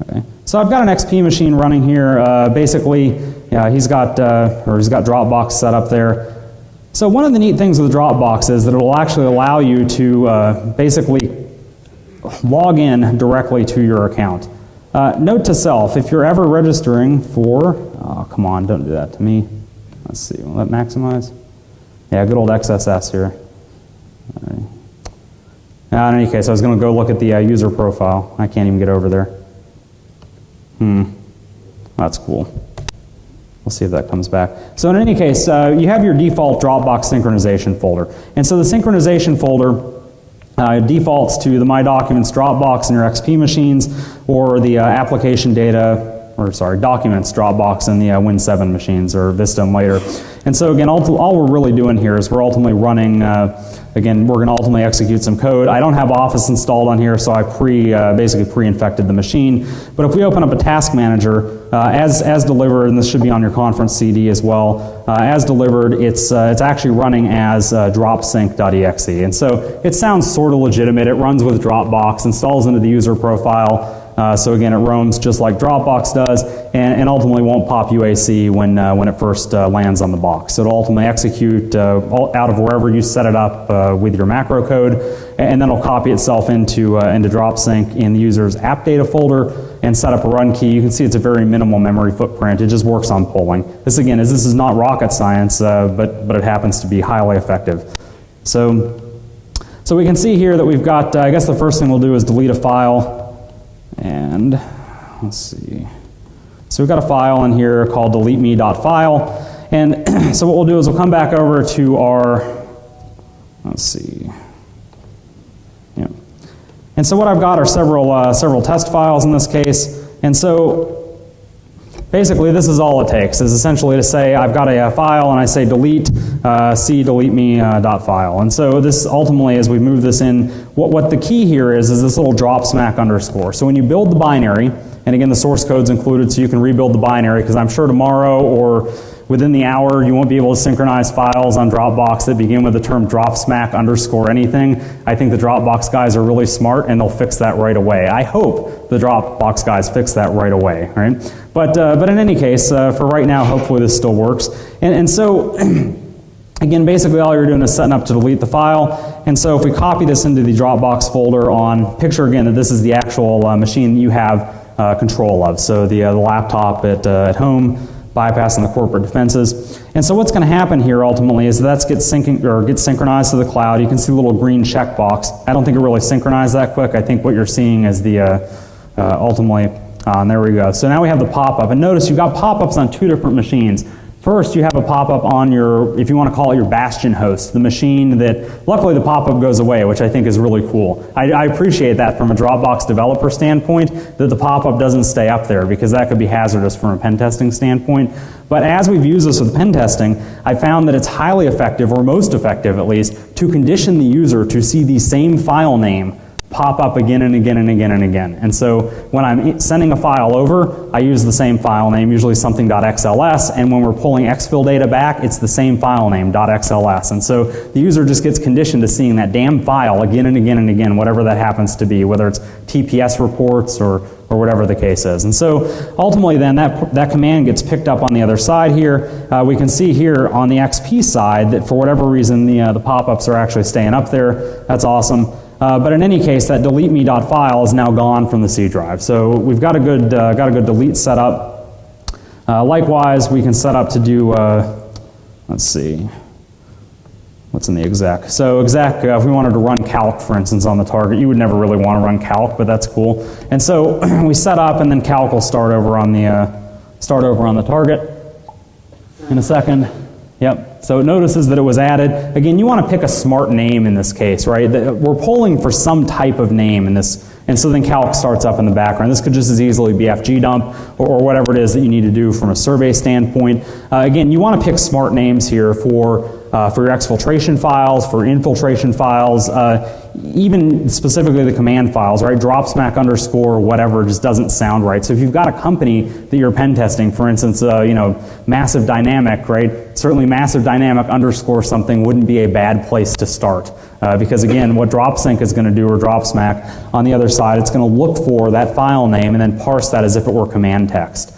Okay. So I've got an XP machine running here. Basically, he's got Dropbox set up there. So one of the neat things with Dropbox is that it will actually allow you to basically log in directly to your account. Note to self, if you're ever registering for, oh come on, don't do that to me. Let's see, will that maximize? Yeah, good old XSS here. All right. Now, in any case, I was going to go look at the user profile. I can't even get over there. That's cool. We'll see if that comes back. So in any case, you have your default Dropbox synchronization folder. And so the synchronization folder defaults to the My Documents Dropbox in your XP machines or the application data, or sorry, Documents Dropbox in the Win 7 machines or Vista and later. And so again, all we're really doing here is we're ultimately running, again, we're going to ultimately execute some code. I don't have Office installed on here, so I basically pre-infected the machine. But if we open up a task manager, as delivered, and this should be on your conference CD as well, as delivered, it's actually running as dropsync.exe. And so it sounds sort of legitimate. It runs with Dropbox, installs into the user profile. So again, it roams just like Dropbox does, and ultimately won't pop UAC when it first lands on the box. So it'll ultimately execute out of wherever you set it up with your macro code, and then it'll copy itself into DropSync in the user's app data folder and set up a run key. You can see it's a very minimal memory footprint. It just works on polling. This is not rocket science, but it happens to be highly effective. So we can see here that we've got, I guess the first thing we'll do is delete a file. And let's see. So we've got a file in here called deleteme.file. And so what we'll do is we'll come back over to our, let's see. Yeah. And so what I've got are several test files in this case. And so basically this is all it takes, is essentially to say I've got a file and I say delete deleteme.file. And so this ultimately, as we move this in, what the key here is this little DropSmack underscore. So when you build the binary, and again the source code's included so you can rebuild the binary, because I'm sure tomorrow or within the hour you won't be able to synchronize files on Dropbox that begin with the term DropSmack underscore anything. I think the Dropbox guys are really smart and they'll fix that right away. I hope the Dropbox guys fix that right away, right? But in any case, for right now, hopefully this still works. And so, again, basically all you're doing is setting up to delete the file. And so if we copy this into the Dropbox folder on, picture again that this is the actual machine that you have control of. So the laptop at home, bypassing the corporate defenses. And so what's going to happen here ultimately is that gets synchronized to the cloud. You can see the little green checkbox. I don't think it really synchronized that quick. I think what you're seeing is the ultimately, and there we go. So now we have the pop-up. And notice you've got pop-ups on two different machines. First, you have a pop-up on your, if you want to call it your bastion host, the machine that, luckily the pop-up goes away, which I think is really cool. I appreciate that from a Dropbox developer standpoint, that the pop-up doesn't stay up there, because that could be hazardous from a pen testing standpoint. But as we've used this with pen testing, I found that it's highly effective, or most effective at least, to condition the user to see the same file name pop up again and again and again and again. And so when I'm sending a file over, I use the same file name, usually something .xls, and when we're pulling exfil data back, it's the same file name, .xls. And so the user just gets conditioned to seeing that damn file again and again and again, whatever that happens to be, whether it's TPS reports or whatever the case is. And so ultimately then that command gets picked up on the other side here. We can see here on the XP side that for whatever reason the pop-ups are actually staying up there. That's awesome. But in any case, that deleteme.file is now gone from the C drive. So we've got a good delete set up. Likewise, we can set up to do, let's see, what's in the exec? So exec, if we wanted to run calc, for instance, on the target, you would never really want to run calc, but that's cool. And so we set up, and then calc will start over on the target in a second. Yep, so it notices that it was added. Again, you want to pick a smart name in this case, right? We're polling for some type of name in this, and so then calc starts up in the background. This could just as easily be FGDump or whatever it is that you need to do from a survey standpoint. Again, you want to pick smart names here for your exfiltration files, for infiltration files, even specifically the command files, right? DropSmack underscore whatever just doesn't sound right. So if you've got a company that you're pen testing, for instance, Massive Dynamic, right? Certainly Massive Dynamic underscore something wouldn't be a bad place to start. Because again, what DropSync is going to do, or DropSmack, on the other side, it's going to look for that file name and then parse that as if it were command text.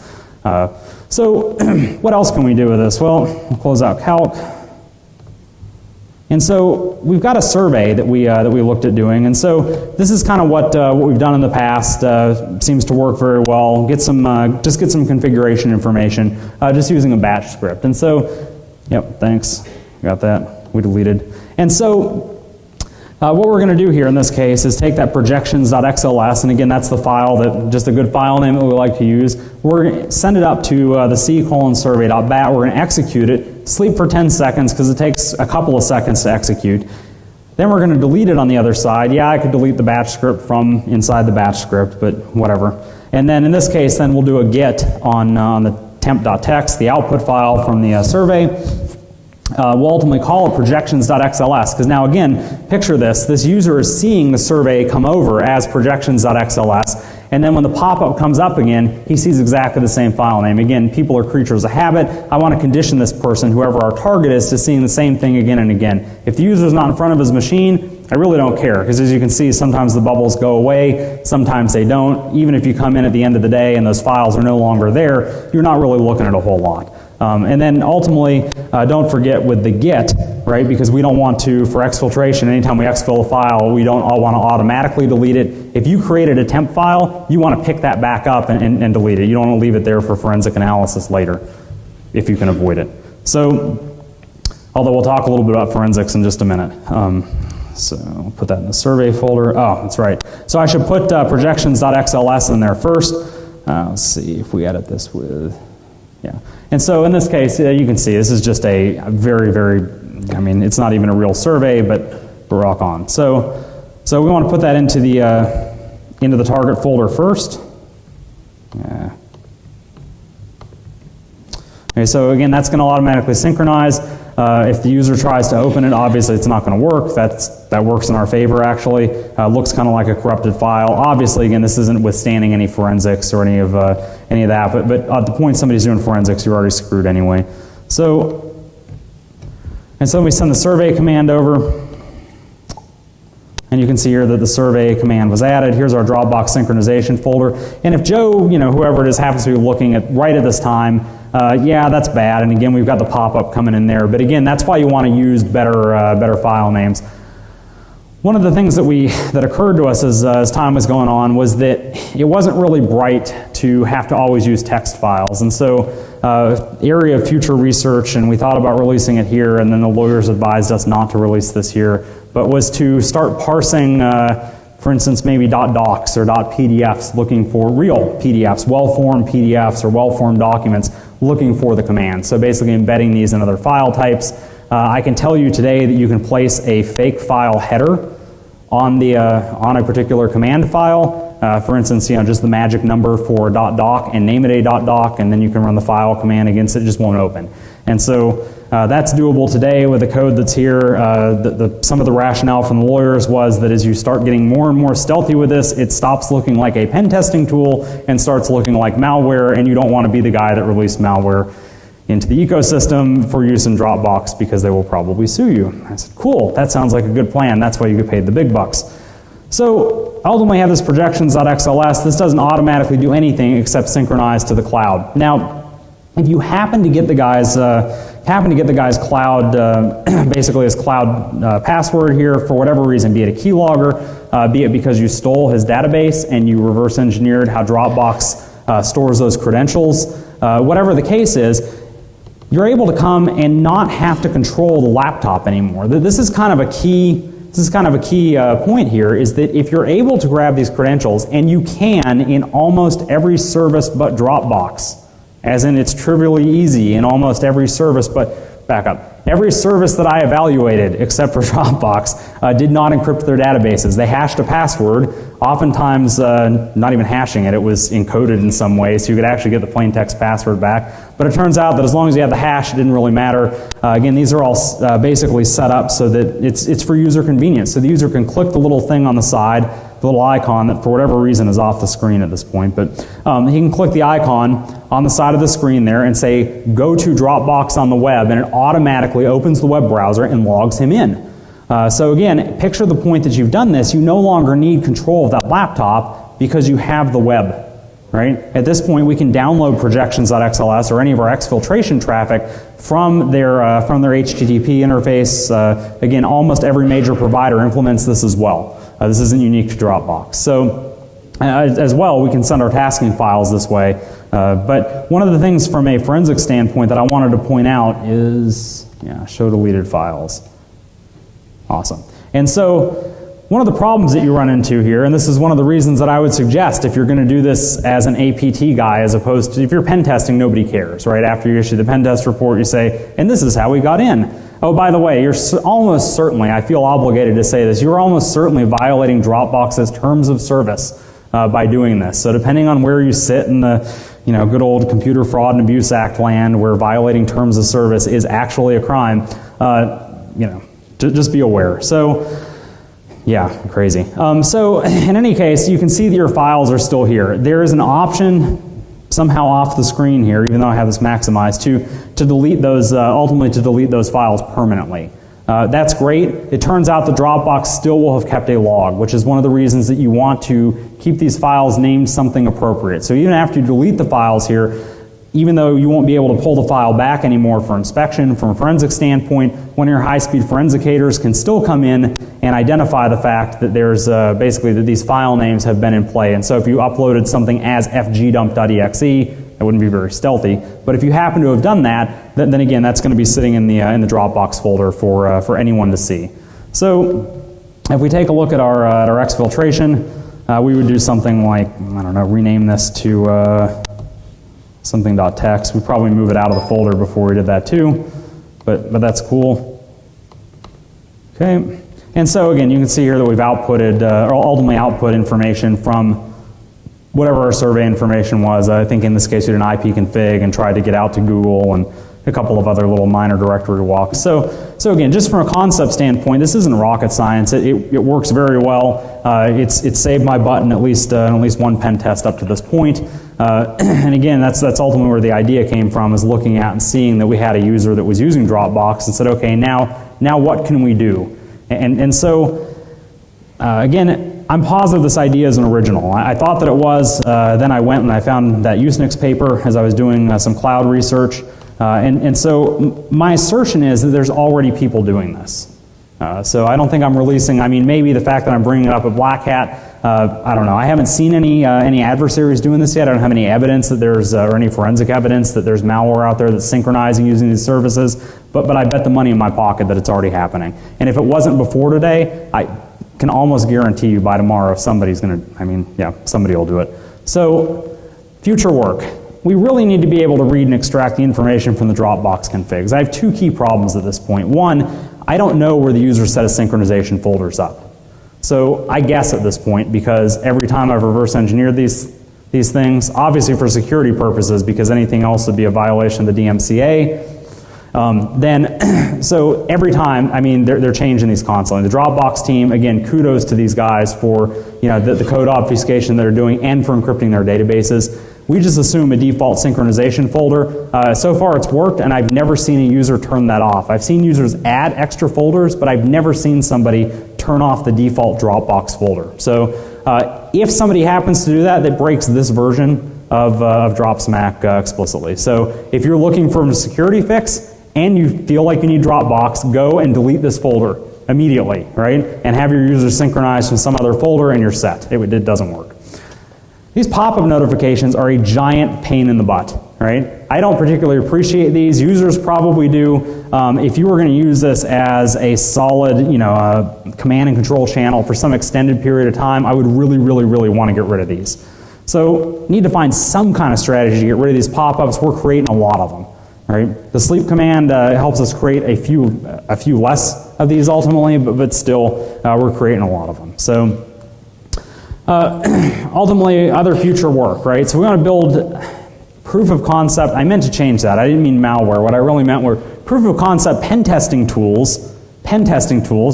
So what else can we do with this? Well, we'll close out calc. And so we've got a survey that we looked at doing, and so this is kind of what we've done in the past. Seems to work very well. Just get some configuration information just using a batch script. And so, yep, thanks, got that. We deleted. And so what we're going to do here in this case is take that projections.xls, and again, that's the file that, just a good file name that we like to use. We're going to send it up to the c:survey.bat. We're going to execute it, sleep for 10 seconds because it takes a couple of seconds to execute. Then we're going to delete it on the other side. Yeah, I could delete the batch script from inside the batch script, but whatever. And then in this case, then we'll do a get on the temp.txt, the output file from the survey. We'll ultimately call it projections.xls, because now again, picture this user is seeing the survey come over as projections.xls, and then when the pop-up comes up again, he sees exactly the same file name. Again, people are creatures of habit. I want to condition this person, whoever our target is, to seeing the same thing again and again. If the user is not in front of his machine, I really don't care, because as you can see, sometimes the bubbles go away, sometimes they don't. Even if you come in at the end of the day and those files are no longer there, you're not really looking at a whole lot. And then ultimately, don't forget with the get, right, because we don't want to, for exfiltration, anytime we exfil a file, we don't all want to automatically delete it. If you created a temp file, you want to pick that back up and delete it. You don't want to leave it there for forensic analysis later, if you can avoid it. So, although we'll talk a little bit about forensics in just a minute. So I'll put that in the survey folder. Oh, that's right. So I should put projections.xls in there first. Let's see if we edit this with, yeah. And so in this case, you can see this is just a very, very, I mean, it's not even a real survey, but rock on. So we want to put that into the target folder first. Yeah. Okay, so again, that's going to automatically synchronize. If the user tries to open it, obviously it's not going to work. That works in our favor, actually. Looks kind of like a corrupted file. Obviously, again, this isn't withstanding any forensics or any of that, but at the point somebody's doing forensics, you're already screwed anyway. So we send the survey command over, and you can see here that the survey command was added. Here's our Dropbox synchronization folder. And if Joe, whoever it is, happens to be looking at right at this time, yeah, that's bad. And again, we've got the pop-up coming in there. But again, that's why you want to use better file names. One of the things that occurred to us as time was going on was that it wasn't really bright to have to always use text files. And so area of future research, and we thought about releasing it here, and then the lawyers advised us not to release this here, but was to start parsing, for instance, maybe .docs or .pdfs, looking for real PDFs, well-formed PDFs or well-formed documents, looking for the command. So basically embedding these in other file types. I can tell you today that you can place a fake file header on a particular command file. For instance, just the magic number for .doc and name it a .doc, and then you can run the file command against it. It just won't open. And so that's doable today with the code that's here. Some of the rationale from the lawyers was that as you start getting more and more stealthy with this, it stops looking like a pen testing tool and starts looking like malware, and you don't want to be the guy that released malware into the ecosystem for use in Dropbox because they will probably sue you. I said, cool, that sounds like a good plan. That's why you get paid the big bucks. So ultimately have this projections.xls. This doesn't automatically do anything except synchronize to the cloud. Now, if you happen to get the guy's cloud, basically his cloud password here for whatever reason, be it a keylogger, be it because you stole his database and you reverse engineered how Dropbox stores those credentials, whatever the case is, you're able to come and not have to control the laptop anymore. This is kind of a key point here, is that if you're able to grab these credentials, and you can in almost every service but Dropbox, as in it's trivially easy in almost every service but, back up, Every service that I evaluated, except for Dropbox, did not encrypt their databases. They hashed a password, oftentimes not even hashing it, it was encoded in some way, so you could actually get the plain text password back. But it turns out that as long as you had the hash, it didn't really matter. Again, these are all basically set up so that it's for user convenience. So the user can click the little thing on the side, the little icon that for whatever reason is off the screen at this point, but he can click the icon on the side of the screen there and say, go to Dropbox on the web, and it automatically opens the web browser and logs him in. So again, picture the point that you've done this, you no longer need control of that laptop because you have the web. Right? At this point, we can download projections.xls or any of our exfiltration traffic from their HTTP interface. Again, almost every major provider implements this as well. This isn't unique to Dropbox. So as well, we can send our tasking files this way. But one of the things from a forensic standpoint that I wanted to point out is, show deleted files. Awesome. And so one of the problems that you run into here, and this is one of the reasons that I would suggest if you're going to do this as an APT guy as opposed to, if you're pen testing, nobody cares, right? After you issue the pen test report, you say, and this is how we got in. Oh, by the way, you're almost certainly, I feel obligated to say this, you're almost certainly violating Dropbox's terms of service by doing this. So depending on where you sit in the good old Computer Fraud and Abuse Act land where violating terms of service is actually a crime, just be aware. So, yeah, crazy. So in any case, you can see that your files are still here. There is an option somehow off the screen here, even though I have this maximized, to delete those, ultimately to delete those files permanently. That's great. It turns out the Dropbox still will have kept a log, which is one of the reasons that you want to keep these files named something appropriate. So even after you delete the files here, even though you won't be able to pull the file back anymore for inspection, from a forensic standpoint, one of your high-speed forensicators can still come in and identify the fact that there's basically that these file names have been in play. And so if you uploaded something as fgdump.exe, that wouldn't be very stealthy. But if you happen to have done that, then again, that's going to be sitting in the Dropbox folder for anyone to see. So if we take a look at our exfiltration, we would do something like, I don't know, rename this to something.txt. We'd probably move it out of the folder before we did that too, but that's cool. Okay, and so again, you can see here that we've outputted, or ultimately output information from whatever our survey information was. I think in this case we did an ipconfig and tried to get out to Google and a couple of other little minor directory walks. So again, just from a concept standpoint, this isn't rocket science. It works very well. It's saved my butt in at least one pen test up to this point. And again, that's ultimately where the idea came from, is looking at and seeing that we had a user that was using Dropbox and said, okay, now what can we do? And so again, I'm positive this idea is an original. I thought that it was. Then I went and I found that Usenix paper as I was doing some cloud research. And so my assertion is that there's already people doing this. So I don't think I'm releasing, I mean, maybe the fact that I'm bringing it up at BlackHat, I don't know. I haven't seen any adversaries doing this yet. I don't have any evidence that there's, or any forensic evidence that there's malware out there that's synchronizing using these services, but I bet the money in my pocket that it's already happening. And if it wasn't before today, I can almost guarantee you by tomorrow somebody's going to, somebody will do it. So, future work. We really need to be able to read and extract the information from the Dropbox configs. I have two key problems at this point. One, I don't know where the user set of synchronization folders up. So I guess at this point, because every time I've reverse engineered these things, obviously for security purposes, because anything else would be a violation of the DMCA, so every time, I mean, they're changing these constantly. The Dropbox team, again, kudos to these guys for the code obfuscation that they're doing and for encrypting their databases. We just assume a default synchronization folder. So far it's worked, and I've never seen a user turn that off. I've seen users add extra folders, but I've never seen somebody turn off the default Dropbox folder. So if somebody happens to do that, that breaks this version of DropSmack explicitly. So if you're looking for a security fix and you feel like you need Dropbox, go and delete this folder immediately, right? And have your users synchronize from some other folder and you're set. It doesn't work. These pop-up notifications are a giant pain in the butt, right? I don't particularly appreciate these. Users probably do. If you were going to use this as a solid, command and control channel for some extended period of time, I would really, really, really want to get rid of these. So, need to find some kind of strategy to get rid of these pop-ups. We're creating a lot of them. right? The sleep command helps us create a few less of these ultimately, but still we're creating a lot of them. So ultimately, other future work, right? So we want to build proof of concept. I meant to change that. I didn't mean malware. What I really meant were proof of concept pen testing tools,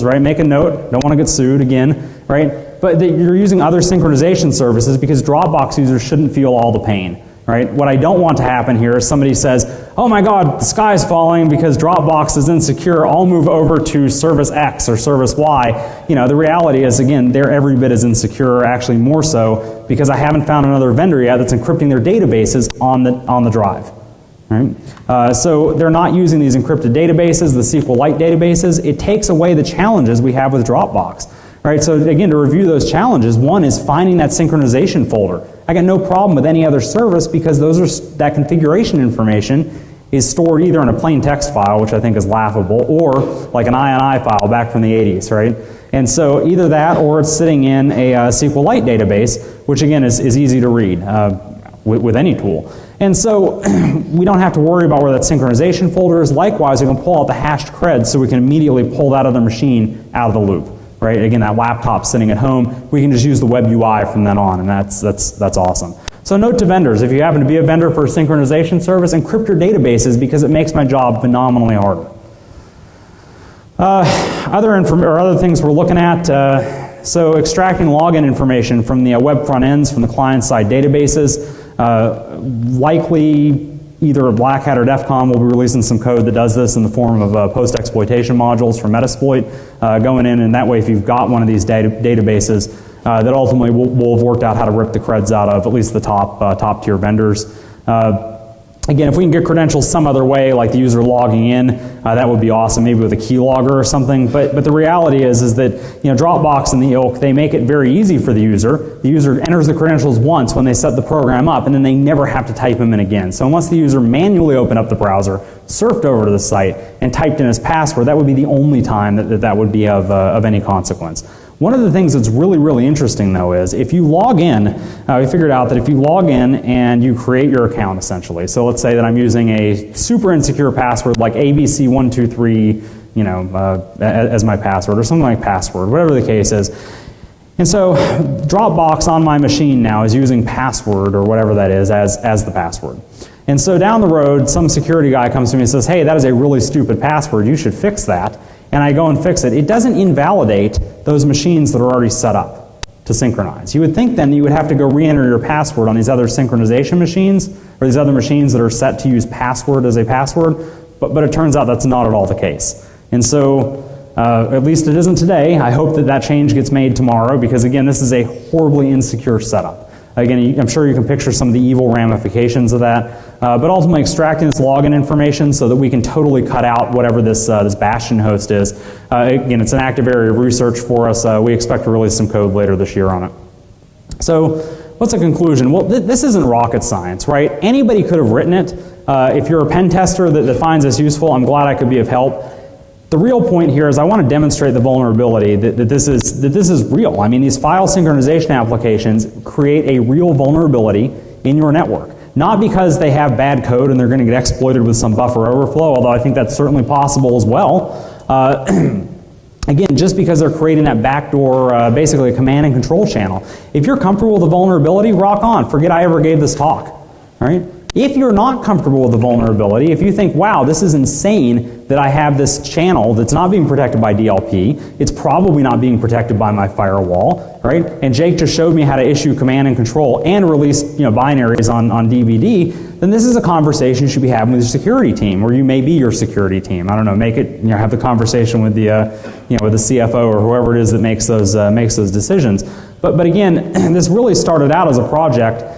right? Make a note, don't want to get sued again, right? But that you're using other synchronization services because Dropbox users shouldn't feel all the pain, right? What I don't want to happen here is somebody says, oh my God, the sky's falling because Dropbox is insecure, I'll move over to service X or service Y. You know, the reality is, again, they're every bit as insecure, actually more so, because I haven't found another vendor yet that's encrypting their databases on the drive. Right? So they're not using these encrypted databases, the SQLite databases. It takes away the challenges we have with Dropbox. Right? So again, to review those challenges, one is finding that synchronization folder. I got no problem with any other service because that configuration information is stored either in a plain text file, which I think is laughable, or like an INI file back from the 80s, right? And so either that or it's sitting in a SQLite database, which again is easy to read with any tool. And so we don't have to worry about where that synchronization folder is. Likewise, we can pull out the hashed creds so we can immediately pull that other machine out of the loop. Right? Again, that laptop sitting at home, we can just use the web UI from then on, and that's awesome. So note to vendors, if you happen to be a vendor for a synchronization service, encrypt your databases because it makes my job phenomenally harder. Other things we're looking at, so extracting login information from the web front ends, from the client-side databases. Likely either BlackHat or DEFCON will be releasing some code that does this in the form of post-exploitation modules for Metasploit going in, and that way if you've got one of these databases that ultimately we'll have worked out how to rip the creds out of at least the top tier vendors. Again, if we can get credentials some other way, like the user logging in, that would be awesome, maybe with a keylogger or something. But the reality is that Dropbox and the ilk, they make it very easy for the user. The user enters the credentials once when they set the program up, and then they never have to type them in again. So unless the user manually opened up the browser, surfed over to the site, and typed in his password, that would be the only time that would be of any consequence. One of the things that's really, really interesting, though, is if you log in, we figured out that if you log in and you create your account, essentially, so let's say that I'm using a super insecure password like ABC123, as my password, or something like password, whatever the case is. And so Dropbox on my machine now is using password, or whatever that is, as the password. And so down the road, some security guy comes to me and says, hey, that is a really stupid password, you should fix that. And I go and fix it. It doesn't invalidate those machines that are already set up to synchronize. You would think then you would have to go re-enter your password on these other synchronization machines, or these other machines that are set to use password as a password, but it turns out that's not at all the case. And so, at least it isn't today. I hope that change gets made tomorrow, because again, this is a horribly insecure setup. Again, I'm sure you can picture some of the evil ramifications of that, but ultimately extracting this login information so that we can totally cut out whatever this bastion host is. Again, it's an active area of research for us. We expect to release some code later this year on it. So what's the conclusion? Well, this isn't rocket science, right? Anybody could have written it. If you're a pen tester that finds this useful, I'm glad I could be of help. The real point here is I want to demonstrate the vulnerability that this is real. I mean, these file synchronization applications create a real vulnerability in your network. Not because they have bad code and they're going to get exploited with some buffer overflow, although I think that's certainly possible as well. Again, just because they're creating that backdoor, basically a command and control channel. If you're comfortable with the vulnerability, rock on. Forget I ever gave this talk. All right? If you're not comfortable with the vulnerability, if you think, wow, this is insane that I have this channel that's not being protected by DLP, it's probably not being protected by my firewall, right? And Jake just showed me how to issue command and control and release binaries on DVD, then this is a conversation you should be having with your security team, or you may be your security team. I don't know, make it, have the conversation with the, with the CFO or whoever it is that makes those decisions. But again, this really started out as a project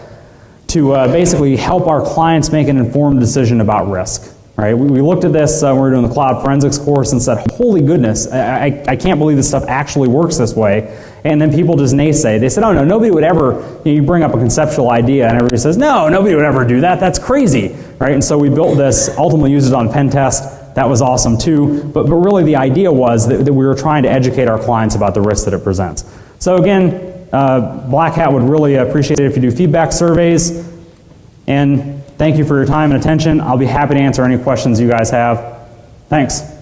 to basically help our clients make an informed decision about risk. Right? We looked at this when we were doing the cloud forensics course and said, holy goodness, I can't believe this stuff actually works this way. And then people just naysay. They said, oh no, nobody would ever, you bring up a conceptual idea and everybody says, no, nobody would ever do that, that's crazy. Right? And so we built this, ultimately used it on pen test. That was awesome too. But really the idea was that we were trying to educate our clients about the risks that it presents. So again, BlackHat would really appreciate it if you do feedback surveys. And Thank you for your time and attention. I'll be happy to answer any questions you guys have. Thanks.